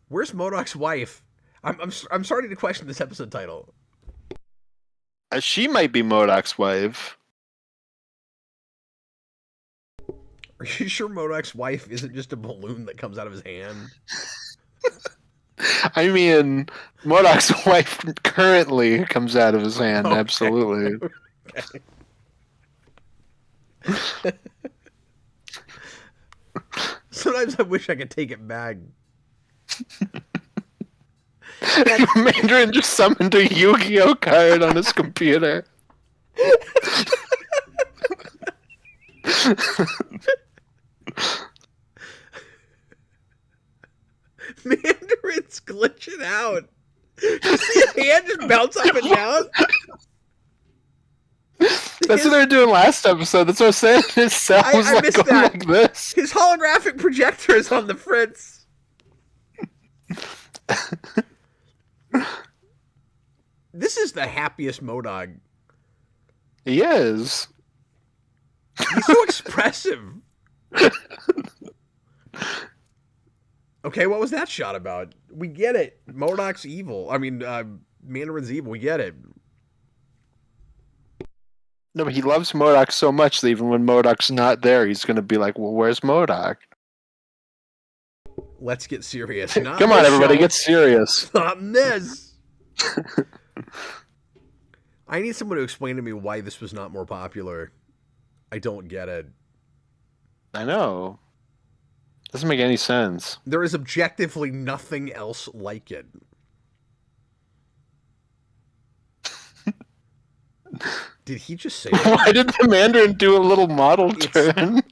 Where's MODOK's wife? I'm starting to question this episode title. She might be MODOK's wife. Are you sure MODOK's wife isn't just a balloon that comes out of his hand? I mean, MODOK's wife currently comes out of his hand, Okay. absolutely. Okay. Sometimes I wish I could take it back. Mandarin just summoned a Yu-Gi-Oh card on his computer. Mandarin's glitching out. You see his hand just bounce up and down? That's what they were doing last episode. That's what I was saying. His cell was I like missed going that. like this. His holographic projector is on the fritz. This is the happiest MODOK. He is. He's so expressive. Okay, what was that shot about? We get it. MODOK's evil. I mean, Mandarin's evil. We get it. No, but he loves MODOK so much that even when MODOK's not there, he's going to be like, well, where's MODOK? Let's get serious. Come on, everybody, get serious. Not in this. I need someone to explain to me why this was not more popular. I don't get it. I know. Doesn't make any sense. There is objectively nothing else like it. Did he just say that? Why did the Mandarin do a little model It's turn?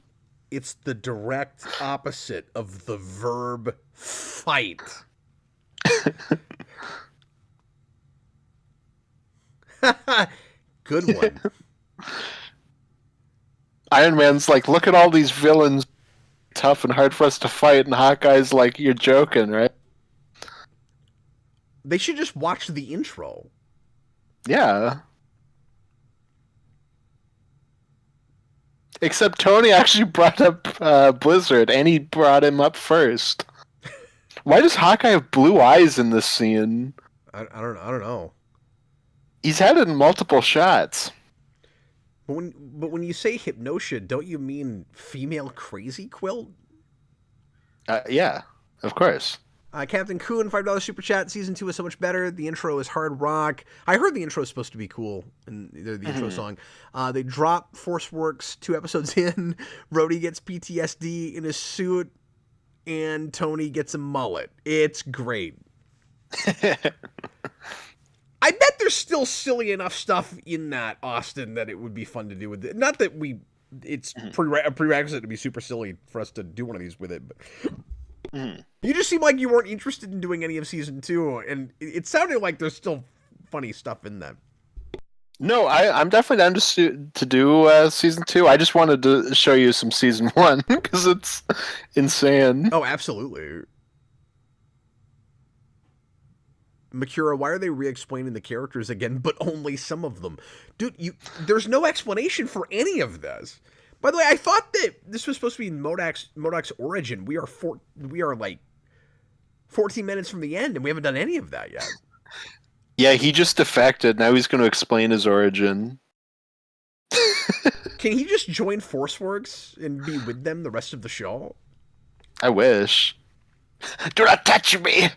it's the direct opposite of the verb fight. Good one. Iron Man's like, look at all these villains, tough and hard for us to fight, and Hawkeye's like, you're joking, right? They should just watch the intro. Yeah. Except Tony actually brought up Blizzard, and he brought him up first. Why does Hawkeye have blue eyes in this scene? I don't know. He's had it in multiple shots. But when you say hypnosia, don't you mean female crazy quilt? Yeah, of course. Captain Coon, $5 super chat. Season 2 is so much better. The intro is hard rock. I heard the intro is supposed to be cool, and the intro song. They drop Forceworks 2 episodes in. Rhodey gets PTSD in his suit, and Tony gets a mullet. It's great. I bet there's still silly enough stuff in that, Austin, that it would be fun to do with it. Not that it's a prerequisite to be super silly for us to do one of these with it, but you just seem like you weren't interested in doing any of season 2, and it sounded like there's still funny stuff in that. No, I'm definitely down to do season 2. I just wanted to show you some season 1 because it's insane. Oh, absolutely. Makura, why are they re-explaining the characters again, but only some of them? Dude, there's no explanation for any of this. By the way, I thought that this was supposed to be MODOK's origin. We are like 14 minutes from the end, and we haven't done any of that yet. Yeah, he just defected. Now he's going to explain his origin. Can he just join Forceworks and be with them the rest of the show? I wish. Do not touch me!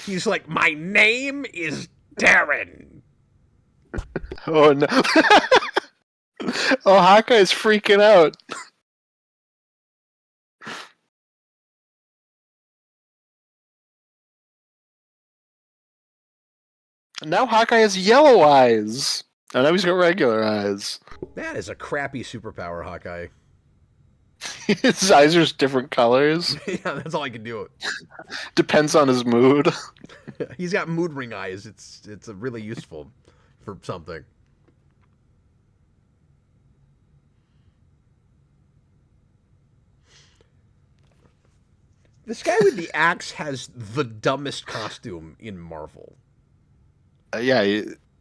He's like, my name is Darren. Oh no. Oh, Hawkeye's freaking out. Now Hawkeye has yellow eyes. Oh, now he's got regular eyes. That is a crappy superpower, Hawkeye. His eyes are just different colors. Yeah, that's all I can do. Depends on his mood. He's got mood ring eyes. It's a really useful for something. This guy with the axe has the dumbest costume in Marvel. Yeah,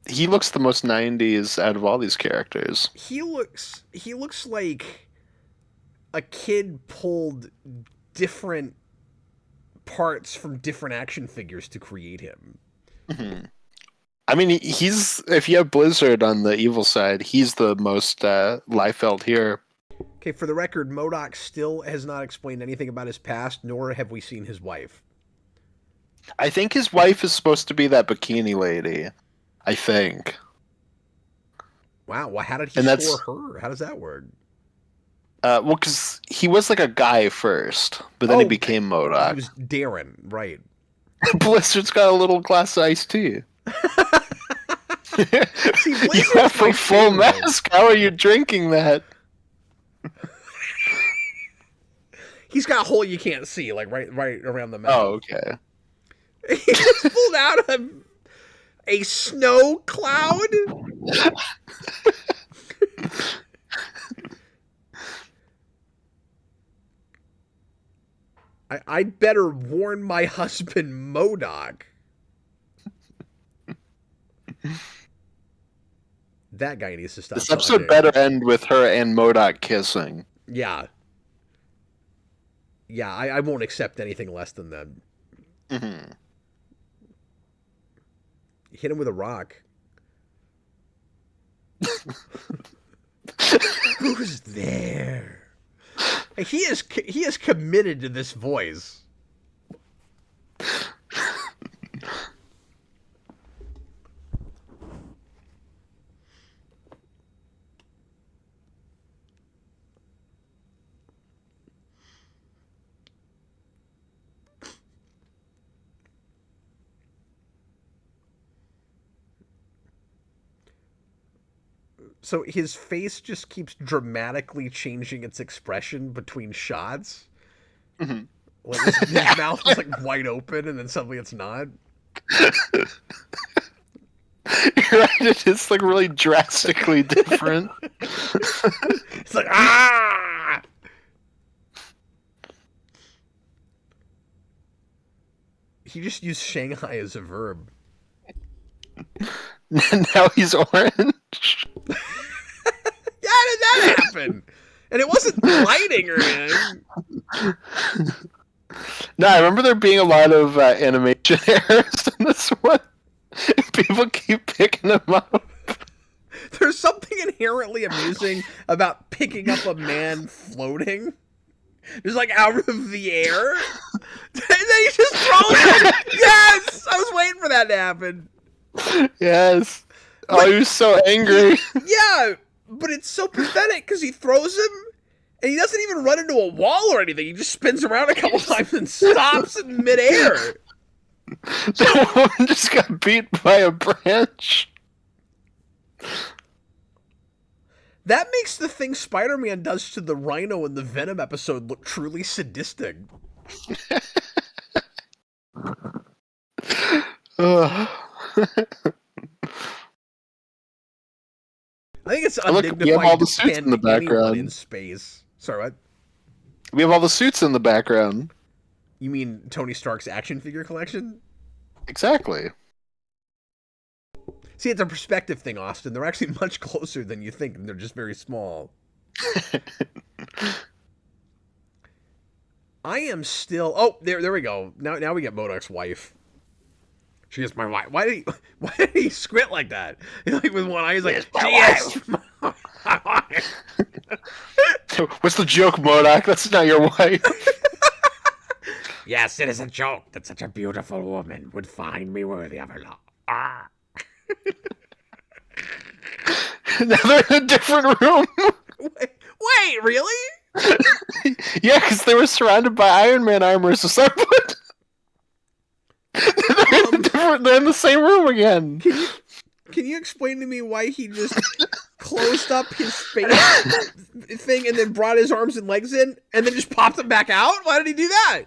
he looks the most 90s out of all these characters. He looks like a kid pulled different parts from different action figures to create him. Mm-hmm. I mean, if you have Blizzard on the evil side, he's the most Liefeld here. Okay, for the record, MODOK still has not explained anything about his past, nor have we seen his wife. I think his wife is supposed to be that bikini lady. I think. Wow, well, how did he score her? How does that work? Well, because he was like a guy first, but then he became MODOK. He was Darren, right. Blizzard's got a little glass of iced tea. See, you have a full mask. How are you drinking that? He's got a hole you can't see, like right around the mouth. Oh, okay. He just pulled out a snow cloud. I'd better warn my husband, MODOK. That guy needs to stop. This episode better end with her and MODOK kissing. Yeah. Yeah, I won't accept anything less than that. Mm-hmm. Hit him with a rock. Who's there? He is committed to this voice. So his face just keeps dramatically changing its expression between shots. Mhm. Like his mouth is like wide open, and then suddenly it's not. You're right, it is like really drastically different. It's like ah. He just used Shanghai as a verb. Now he's orange. Yeah, how did that happen? And it wasn't lighting or anything. No, I remember there being a lot of animation errors in this one. People keep picking them up. There's something inherently amusing about picking up a man floating. Just like out of the air. And then he just throws it. Yes! I was waiting for that to happen. Yes. Oh, he was so angry. Yeah, but it's so pathetic because he throws him and he doesn't even run into a wall or anything. He just spins around a couple times and stops in midair. The woman just got beat by a branch. That makes the thing Spider-Man does to the Rhino in the Venom episode look truly sadistic. Ugh. I think it's Look, we have undignified all the to suits pen in the anyone background. in space. Sorry, what? We have all the suits in the background. You mean Tony Stark's action figure collection? Exactly. See, it's a perspective thing, Austin. They're actually much closer than you think, and they're just very small. I am still. Oh, there we go. Now we get MODOK's wife. She is my wife. Why did he squint like that? Like with one eye, he's like, "Yes, my wife." What's the joke, MODOK? That's not your wife. Yes, it is a joke that such a beautiful woman would find me worthy of her love. Ah. Now they're in a different room. Wait, really? Yeah, because they were surrounded by Iron Man armor, so someone... they're in the same room again. Can you explain to me why he just closed up his face thing and then brought his arms and legs in and then just popped them back out? Why did he do that?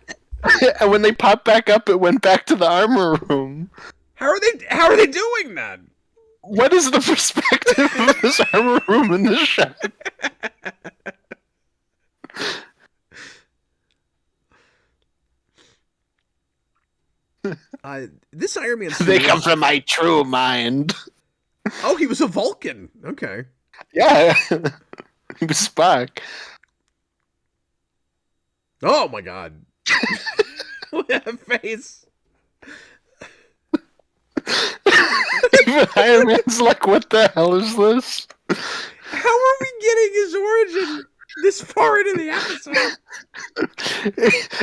And when they popped back up, it went back to the armor room. How are they doing that? What is the perspective of this armor room in this shot? This Iron Man suit They come from my true mind. Oh, he was a Vulcan. Okay. Yeah. He was Spock. Oh my god. Look at that face. Even Iron Man's like, what the hell is this? How are we getting his origin this far into the episode?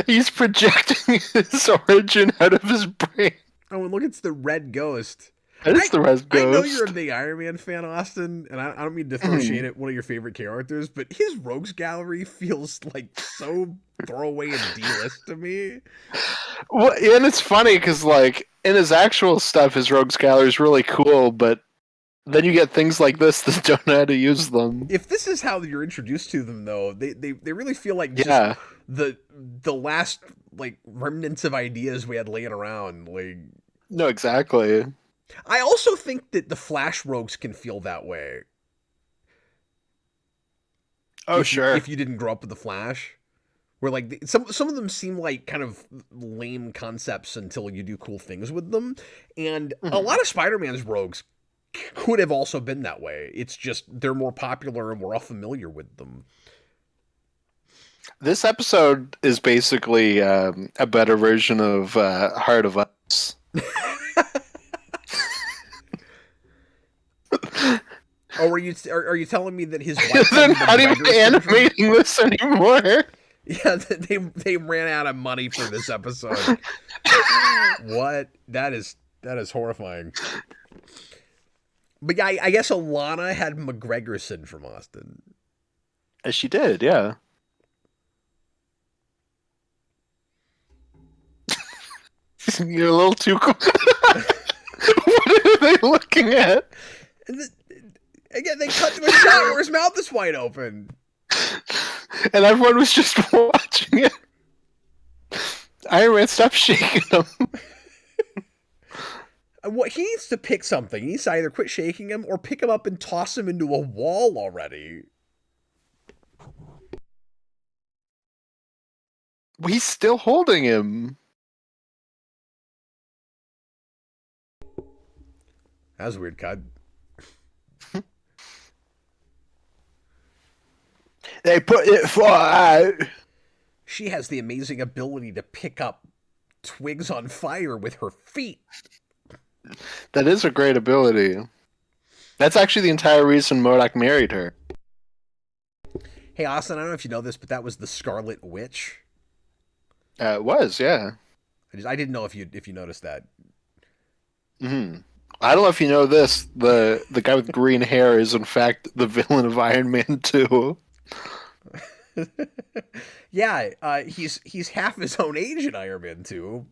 He's projecting his origin out of his brain. Oh, and look, it's the Red Ghost. That is the Red Ghost. I know you're a big Iron Man fan, Austin, and I don't mean to throw shade at one of your favorite characters, but his Rogues Gallery feels like so throwaway and D-list to me. Well, and it's funny because, like, in his actual stuff, his Rogues Gallery is really cool, but then you get things like this that don't know how to use them. If this is how you're introduced to them, though, they really feel like just the last like remnants of ideas we had laying around. Like, no, exactly. I also think that the Flash Rogues can feel that way. Oh, sure. If you didn't grow up with the Flash, where like some of them seem like kind of lame concepts until you do cool things with them, and a lot of Spider-Man's rogues could have also been that way. It's just they're more popular and we're all familiar with them. This episode is basically a better version of Heart of Us. Oh, are you telling me that his wife They're not even animating this anymore? Yeah, they ran out of money for this episode. What? That is horrifying. But yeah, I guess Alana had McGregor syndrome, Austin. She did, yeah. You're a little too cool. What are they looking at? Again, they cut to a shot where his mouth is wide open. And everyone was just watching it. Iron Man, stop shaking him. What he needs to pick something. He needs to either quit shaking him or pick him up and toss him into a wall already. He's still holding him. That was a weird cut. They put it far out. She has the amazing ability to pick up twigs on fire with her feet. That is a great ability. That's actually the entire reason MODOK married her. Hey, Austin, I don't know if you know this, but that was the Scarlet Witch. It was, yeah. I didn't know if you noticed that. Mm-hmm. I don't know if you know this. The guy with green hair is in fact the villain of Iron Man 2. Yeah, he's half his own age in Iron Man 2.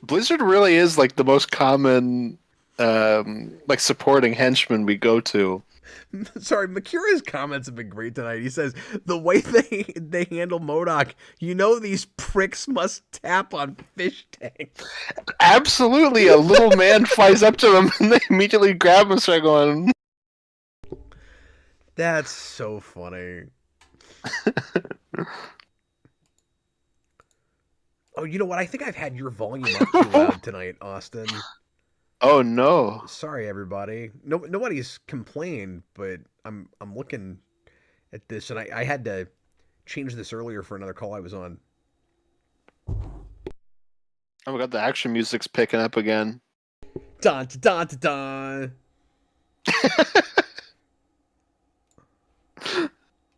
Blizzard really is like the most common like supporting henchman we go to. Sorry, Makira's comments have been great tonight. He says, the way they handle MODOK, you know these pricks must tap on fish tanks. Absolutely, a little man flies up to them and they immediately grab him and start going. That's so funny. Oh, you know what? I think I've had your volume up too loud tonight, Austin. Oh no! Sorry, everybody. Nobody's complained, but I'm looking at this, and I had to change this earlier for another call I was on. Oh my god, the action music's picking up again. Dun dun dun dun.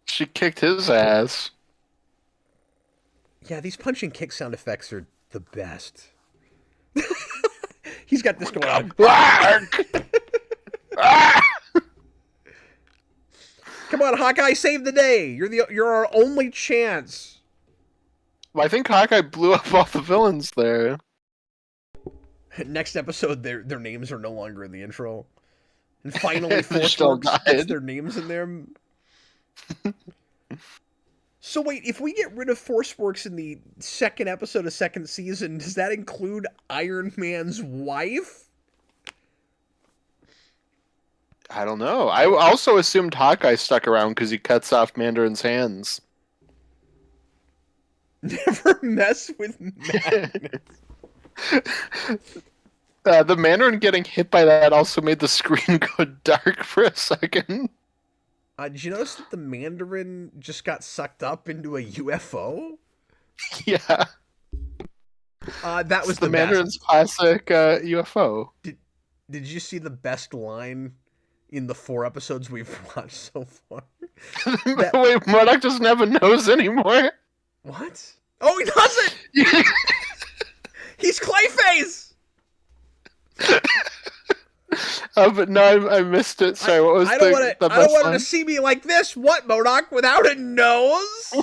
She kicked his ass. Yeah, these punch and kick sound effects are the best. He's got this going on. Come on, Hawkeye, save the day. You're our only chance. Well, I think Hawkeye blew up all the villains there. Next episode, their names are no longer in the intro, and finally, They still Forceworks puts died. their names in there. So wait, if we get rid of Forceworks in the second episode of second season, does that include Iron Man's wife? I don't know. I also assumed Hawkeye stuck around because he cuts off Mandarin's hands. Never mess with madness. The Mandarin getting hit by that also made the screen go dark for a second. Did you notice that the Mandarin just got sucked up into a UFO? Yeah. That was It's the the Mandarin's best. classic UFO. Did you see the best line in the 4 episodes we've watched so far? Wait, MODOK doesn't have a nose anymore. What? Oh, he doesn't! He's Clayface! But no, I missed it. Sorry, what was I don't the want best him line? to see me like this. What, MODOK, without a nose?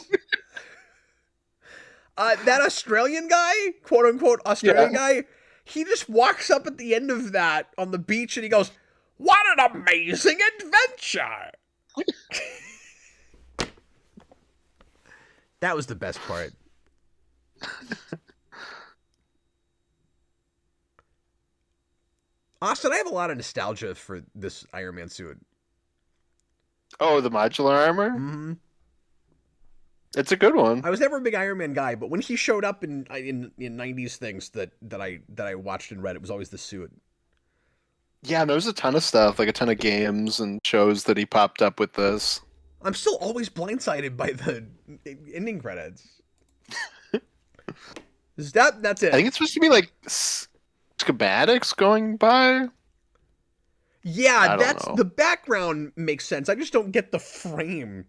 That Australian guy, quote unquote Australian guy, he just walks up at the end of that on the beach and he goes, "What an amazing adventure!" That was the best part. Austin, I have a lot of nostalgia for this Iron Man suit. Oh, the modular armor? Mm-hmm. It's a good one. I was never a big Iron Man guy, but when he showed up in 90s things that I watched and read, it was always the suit. Yeah, there was a ton of stuff, like a ton of games and shows that he popped up with this. I'm still always blindsided by the ending credits. That's it. I think it's supposed to be like schematics going by. Yeah, don't know. the background makes sense. I just don't get the frame.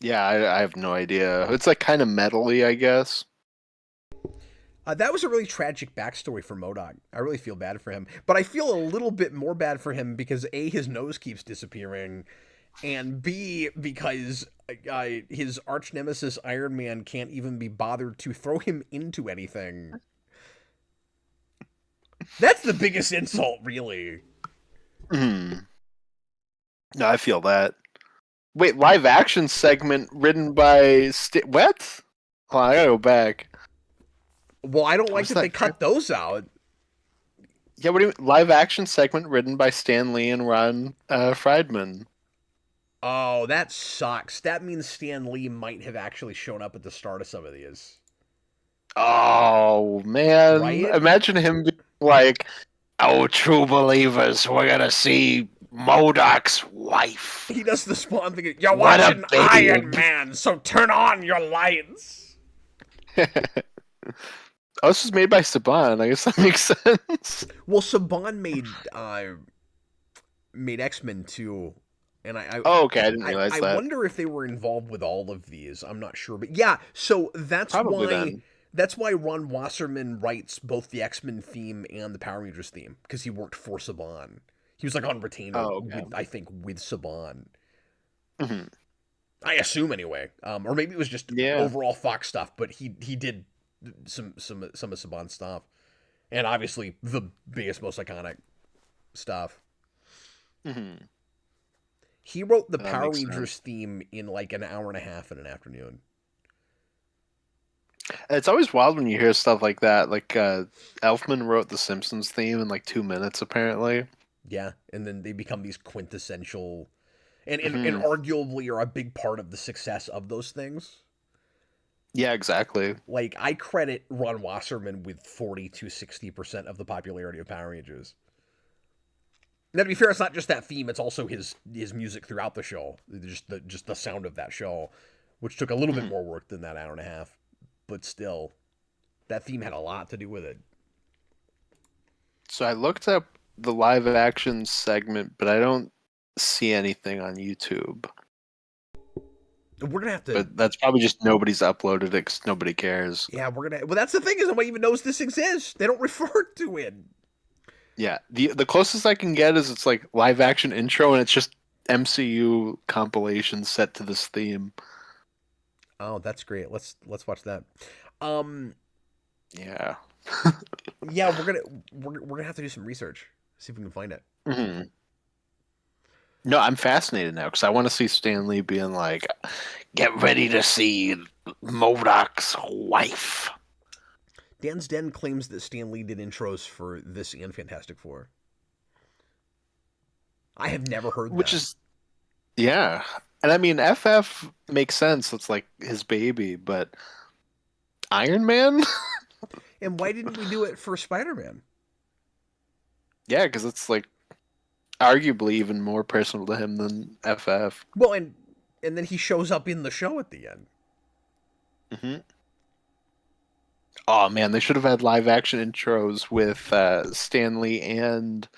Yeah, I have no idea. It's like kind of metally, I guess. That was a really tragic backstory for MODOK. I really feel bad for him. But I feel a little bit more bad for him because A, his nose keeps disappearing, and B, because his arch nemesis Iron Man can't even be bothered to throw him into anything. That's the biggest insult, really. Hmm. No, I feel that. Wait, live action segment written by what? Hold on, I gotta go back. Well, I don't like Was that they that cut those out. Yeah, what do you mean? Live action segment written by Stan Lee and Ron Friedman. Oh, that sucks. That means Stan Lee might have actually shown up at the start of some of these. Oh man, Right? imagine him being like, "Oh, true believers, we're gonna see Modoc's wife. He does the Spawn thing. You're What a watching Iron babe!" Man, so turn on your lights. Oh, this was made by Saban. I guess that makes sense. Well, Saban made X-Men too, and Oh, okay, I didn't realize I that. wonder if they were involved with all of these. I'm not sure, but yeah. So Probably then. that's why Ron Wasserman writes both the X-Men theme and the Power Rangers theme, because he worked for Saban. He was like on retainer Oh, okay. with, I think, with Saban. Hmm. I assume anyway, or maybe it was just Yeah. overall Fox stuff. But he did some of Saban stuff, and obviously the biggest, most iconic stuff. Hmm. He wrote the That Power makes Rangers sense. theme in like an hour and a half in an afternoon. It's always wild when you hear stuff like that. Like Elfman wrote the Simpsons theme in like 2 minutes, apparently. Yeah, and then they become these quintessential, and Hmm. arguably are a big part of the success of those things. Yeah, exactly. Like I credit Ron Wasserman with 40 to 60% of the popularity of Power Rangers. Now, to be fair, it's not just that theme; it's also his music throughout the show. Just the sound of that show, which took a little bit Mhm. more work than that hour and a half, but still, that theme had a lot to do with it. So I looked up the live action segment, but I don't see anything on YouTube. We're gonna have to, But that's probably just nobody's uploaded it because nobody cares. yeah, we're gonna. Well, that's the thing is nobody even knows this exists. They don't refer to it. Yeah, the closest I can get is it's like live action intro, and it's just MCU compilations set to this theme. Oh, that's great. Let's watch that. Um, Yeah. yeah, we're gonna have to do some research. See if we can find it. Mhm. No, I'm fascinated now because I want to see Stan Lee being like, "Get ready to see Modoc's wife," Dan's Den claims that Stan Lee did intros for this and Fantastic Four. I have never heard which that. is yeah. And I mean, FF makes sense. It's like his baby, but Iron Man, And why didn't we do it for Spider-Man? yeah, because it's like arguably even more personal to him than FF. Well, and then he shows up in the show at the end. Hmm. Oh man, they should have had live action intros with Stanley and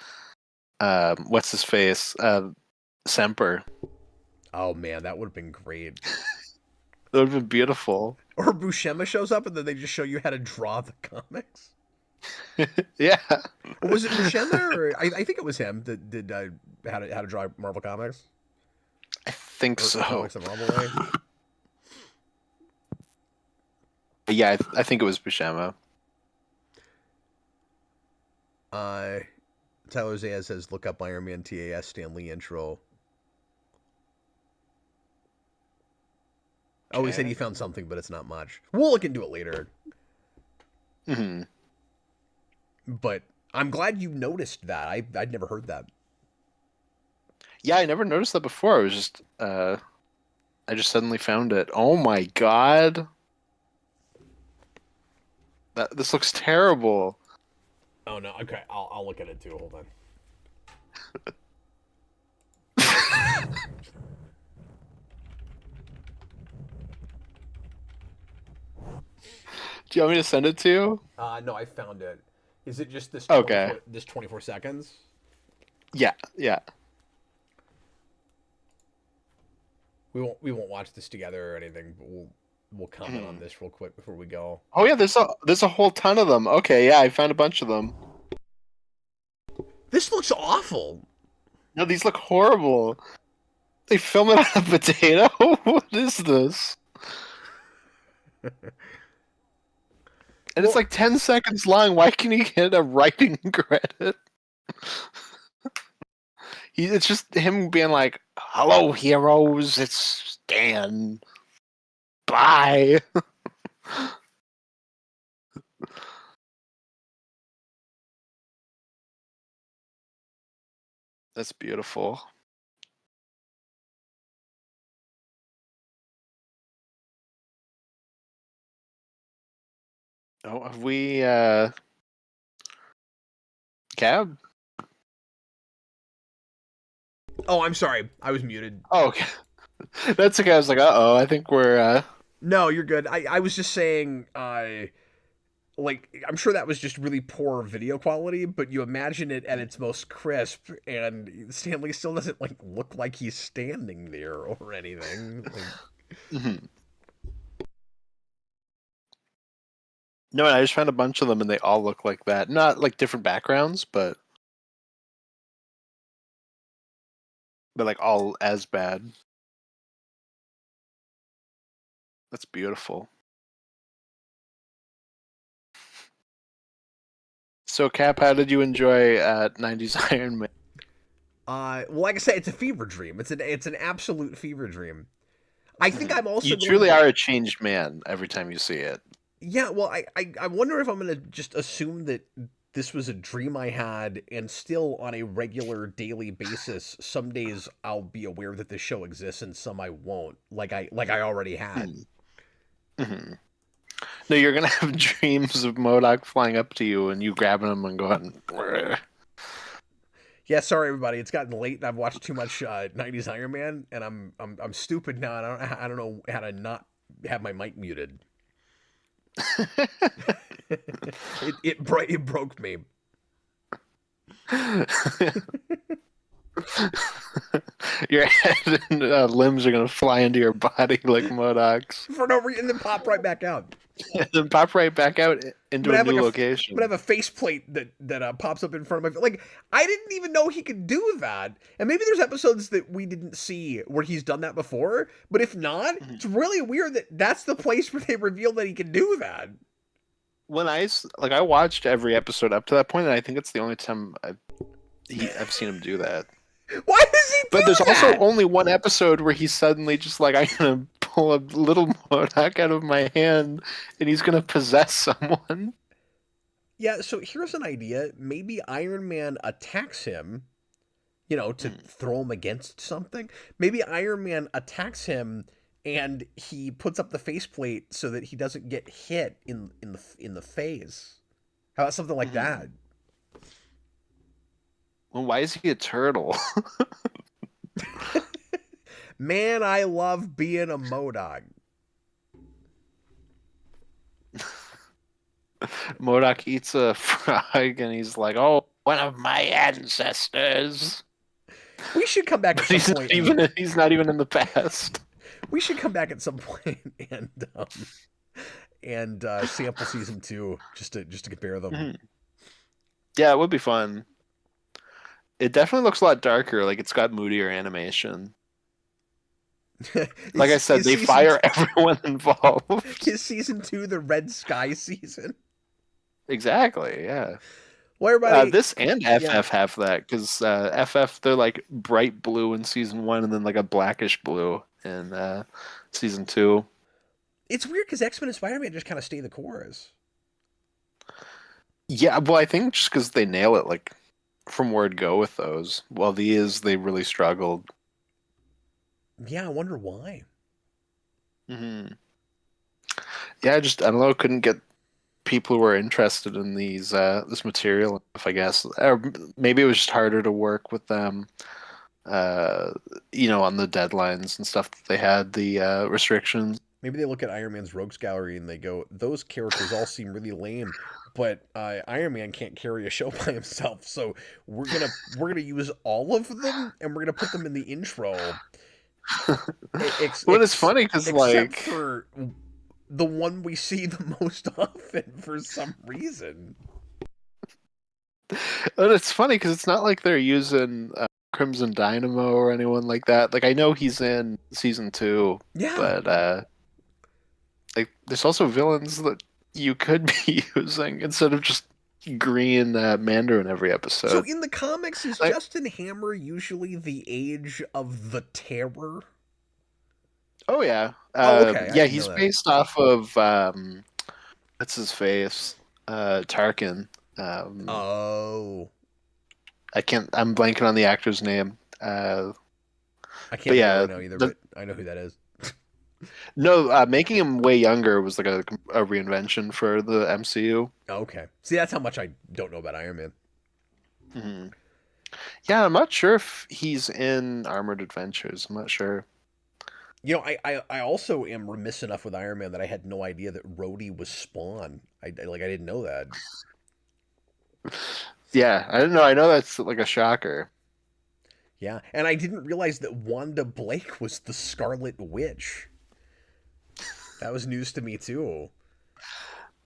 what's his face, Semper. Oh man, that would have been great. That would have been beautiful. Or Buscema shows up and then they just show you how to draw the comics. Yeah, Or was it Buscema? Or I think it was him that did how to draw Marvel comics I think or so. comics the Marvel way. Yeah, I think it was Buscema. Uh, Tyler Zaya says, "Look up Iron Man TAS Stanley intro." Oh, he said Okay. he found something, but it's not much. We'll look into it later. Hmm. But I'm glad you noticed that. I'd never heard that. Yeah, I never noticed that before. It was just I just suddenly found it. Oh my god. This looks terrible. Oh no. Okay, I'll look at it too. Hold on. Do you want me to send it to you? No, I found it. Is it just this Okay. this 24 seconds? Yeah, yeah. We won't watch this together or anything, but we'll comment on this real quick before we go. Oh yeah, there's a whole ton of them. Okay, yeah, I found a bunch of them. This looks awful. No, these look horrible. They film it on a potato? What is this? And it's Well, like 10 seconds long. Why can he get a writing credit? It's just him being like, "Hello, heroes. It's Stan. Bye." That's beautiful. Oh, have we Cab? oh, I'm sorry. I was muted. Oh, okay. That's okay. I was like, "Uh-oh, I think we're No, you're good. I was just saying, like, I'm sure that was just really poor video quality, but you imagine it at its most crisp, and Stanley still doesn't, like, look like he's standing there or anything. Like, Mhm. No, I just found a bunch of them and they all look like that. Not like different backgrounds, but like all as bad. That's beautiful. So, Cap, how did you enjoy 90s Iron Man? well, like I said, it's a fever dream. It's an absolute fever dream. I think I'm also You going truly to. are a changed man every time you see it. Yeah, well, I wonder if I'm going to just assume that this was a dream I had, and still on a regular daily basis, some days I'll be aware that this show exists, and some I won't, like I already had. Mm-hmm. No, you're gonna have dreams of Modoc flying up to you and you grabbing him and going. "Brr." Yeah, sorry everybody, it's gotten late, and I've watched too much '90s Iron Man, and I'm stupid now, and I don't know how to not have my mic muted. It broke me. Your head and limbs are gonna fly into your body like Modoc's, For no reason, then pop right back out. and then pop right back out I'm into gonna a have like new a I'm gonna location. have a faceplate that pops up in front of my like. I didn't even know he could do that, and maybe there's episodes that we didn't see where he's done that before. But if not, Mhm. it's really weird that that's the place where they reveal that he can do that. When I watched every episode up to that point, and I think it's the only time I've seen him do that. Why does he But there's do also that? only one episode where he's suddenly just like, I'm gonna pull a little Modoc out of my hand, and he's gonna possess someone. Yeah, so here's an idea. Maybe Iron Man attacks him, to Mm, throw him against something. Maybe Iron Man attacks him and he puts up the faceplate so that he doesn't get hit in the face. How about something like mhm. that? Well, why is he a turtle? Man, I love being a Modog. Modoc eats a frog, and he's like, "Oh, one of my ancestors." We should come back at But some point and he's not even in the past. we should come back at some point and sample season 2 just to compare them. Mhm. Yeah, it would be fun. It definitely looks a lot darker. Like it's got moodier animation. Like I is said, is they season fire everyone involved. is season 2 the Red Sky season? Exactly. Yeah. Well, everybody, This and yeah, FF have that because FF they're like bright blue in season one and then like a blackish blue in season two. it's weird because X-Men and Spider-Man just kind of stay the course. Yeah, well, I think just because they nail it, like from where to go with those. Well, these they really struggled. Yeah, I wonder why. Hmm. Yeah, I don't know, couldn't get people who were interested in this material. If I guess, or maybe it was just harder to work with them. Uh, on the deadlines and stuff that they had the restrictions. Maybe they look at Iron Man's Rogues Gallery and they go, "Those characters all seem really lame, but Iron Man can't carry a show by himself, so we're gonna use all of them and we're gonna put them in the intro, ex, Well, it's ex, funny because except like for the one we see the most often for some reason." And it's funny because it's not like they're using Crimson Dynamo or anyone like that. Like I know he's in season 2, Yeah. but like there's also villains that you could be using instead of just green Mandarin every So episode. in the comics, is Like, Justin Hammer usually the age of the Terror? oh yeah, Oh, okay. I yeah, didn't know he's that. based off of what's his face, Tarkin. Oh, I can't. I'm blanking on the actor's name. I But can't think of it yeah, right now either, the, but I know who that is. no, making him way younger was like a reinvention for the MCU. Okay. See, that's how much I don't know about Iron Man. Hmm. Yeah, I'm not sure if he's in Armored Adventures. I'm not sure. I also am remiss enough with Iron Man that I had no idea that Rhodey was Spawn. I didn't know that. Yeah, I don't know. I know that's like a shocker. Yeah, and I didn't realize that Wanda Blake was the Scarlet Witch. That was news to me too.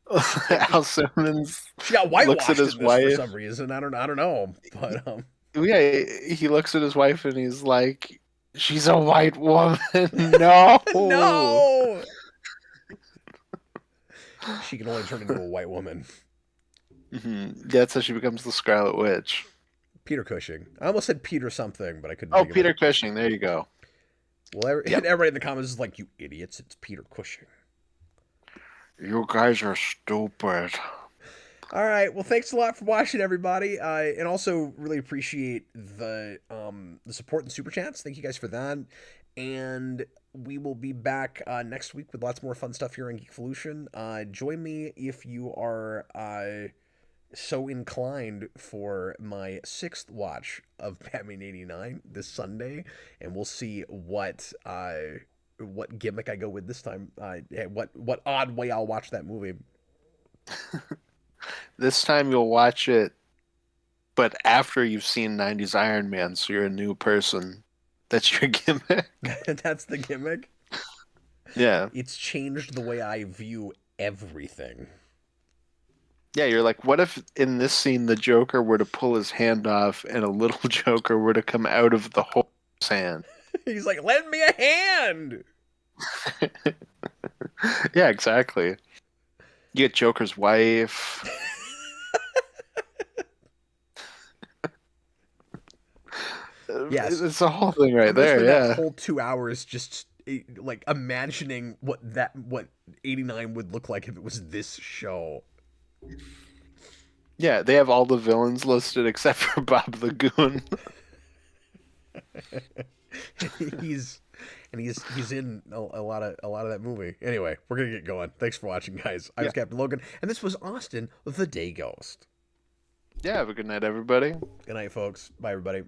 And Al Simmons she got looks at whitewashed his in this for wife. some reason. I don't know, but Yeah, he looks at his wife and he's like, "She's a white woman." No. no, she can only turn into a white woman. That's how she becomes the Scarlet Witch. Peter Cushing. I almost said Peter something, but I couldn't Oh, think of it. Peter Cushing. There you go. Well, Yep. everybody in the comments is like, "You idiots! It's Peter Cushing." You guys are stupid. All right. Well, thanks a lot for watching, everybody, and also really appreciate the support and super chats. Thank you guys for that, and we will be back next week with lots more fun stuff here on Geekvolution. Join me if you are so inclined for my sixth watch of Batman '89 this Sunday, and we'll see what gimmick I go with this time. What odd way I'll watch that movie. This time you'll watch it, but after you've seen 90s Iron Man, so you're a new person. That's your gimmick. That's the gimmick. Yeah. It's changed the way I view everything. Yeah, you're like, what if in this scene the Joker were to pull his hand off and a little Joker were to come out of the whole hand? He's like, lend me a hand. Yeah, exactly. You get Joker's wife. Yes. It's a whole thing right I'm gonna there, spend that yeah. whole 2 hours just like imagining what '89 would look like if it was this show. Yeah, they have all the villains listed except for Bob the Goon. he's he's in a lot of that movie. Anyway, we're gonna get going. Thanks for watching, guys. I was Captain Logan, and this was Austin, the Day Ghost. Yeah, have a good night, everybody. Good night, folks. Bye, everybody.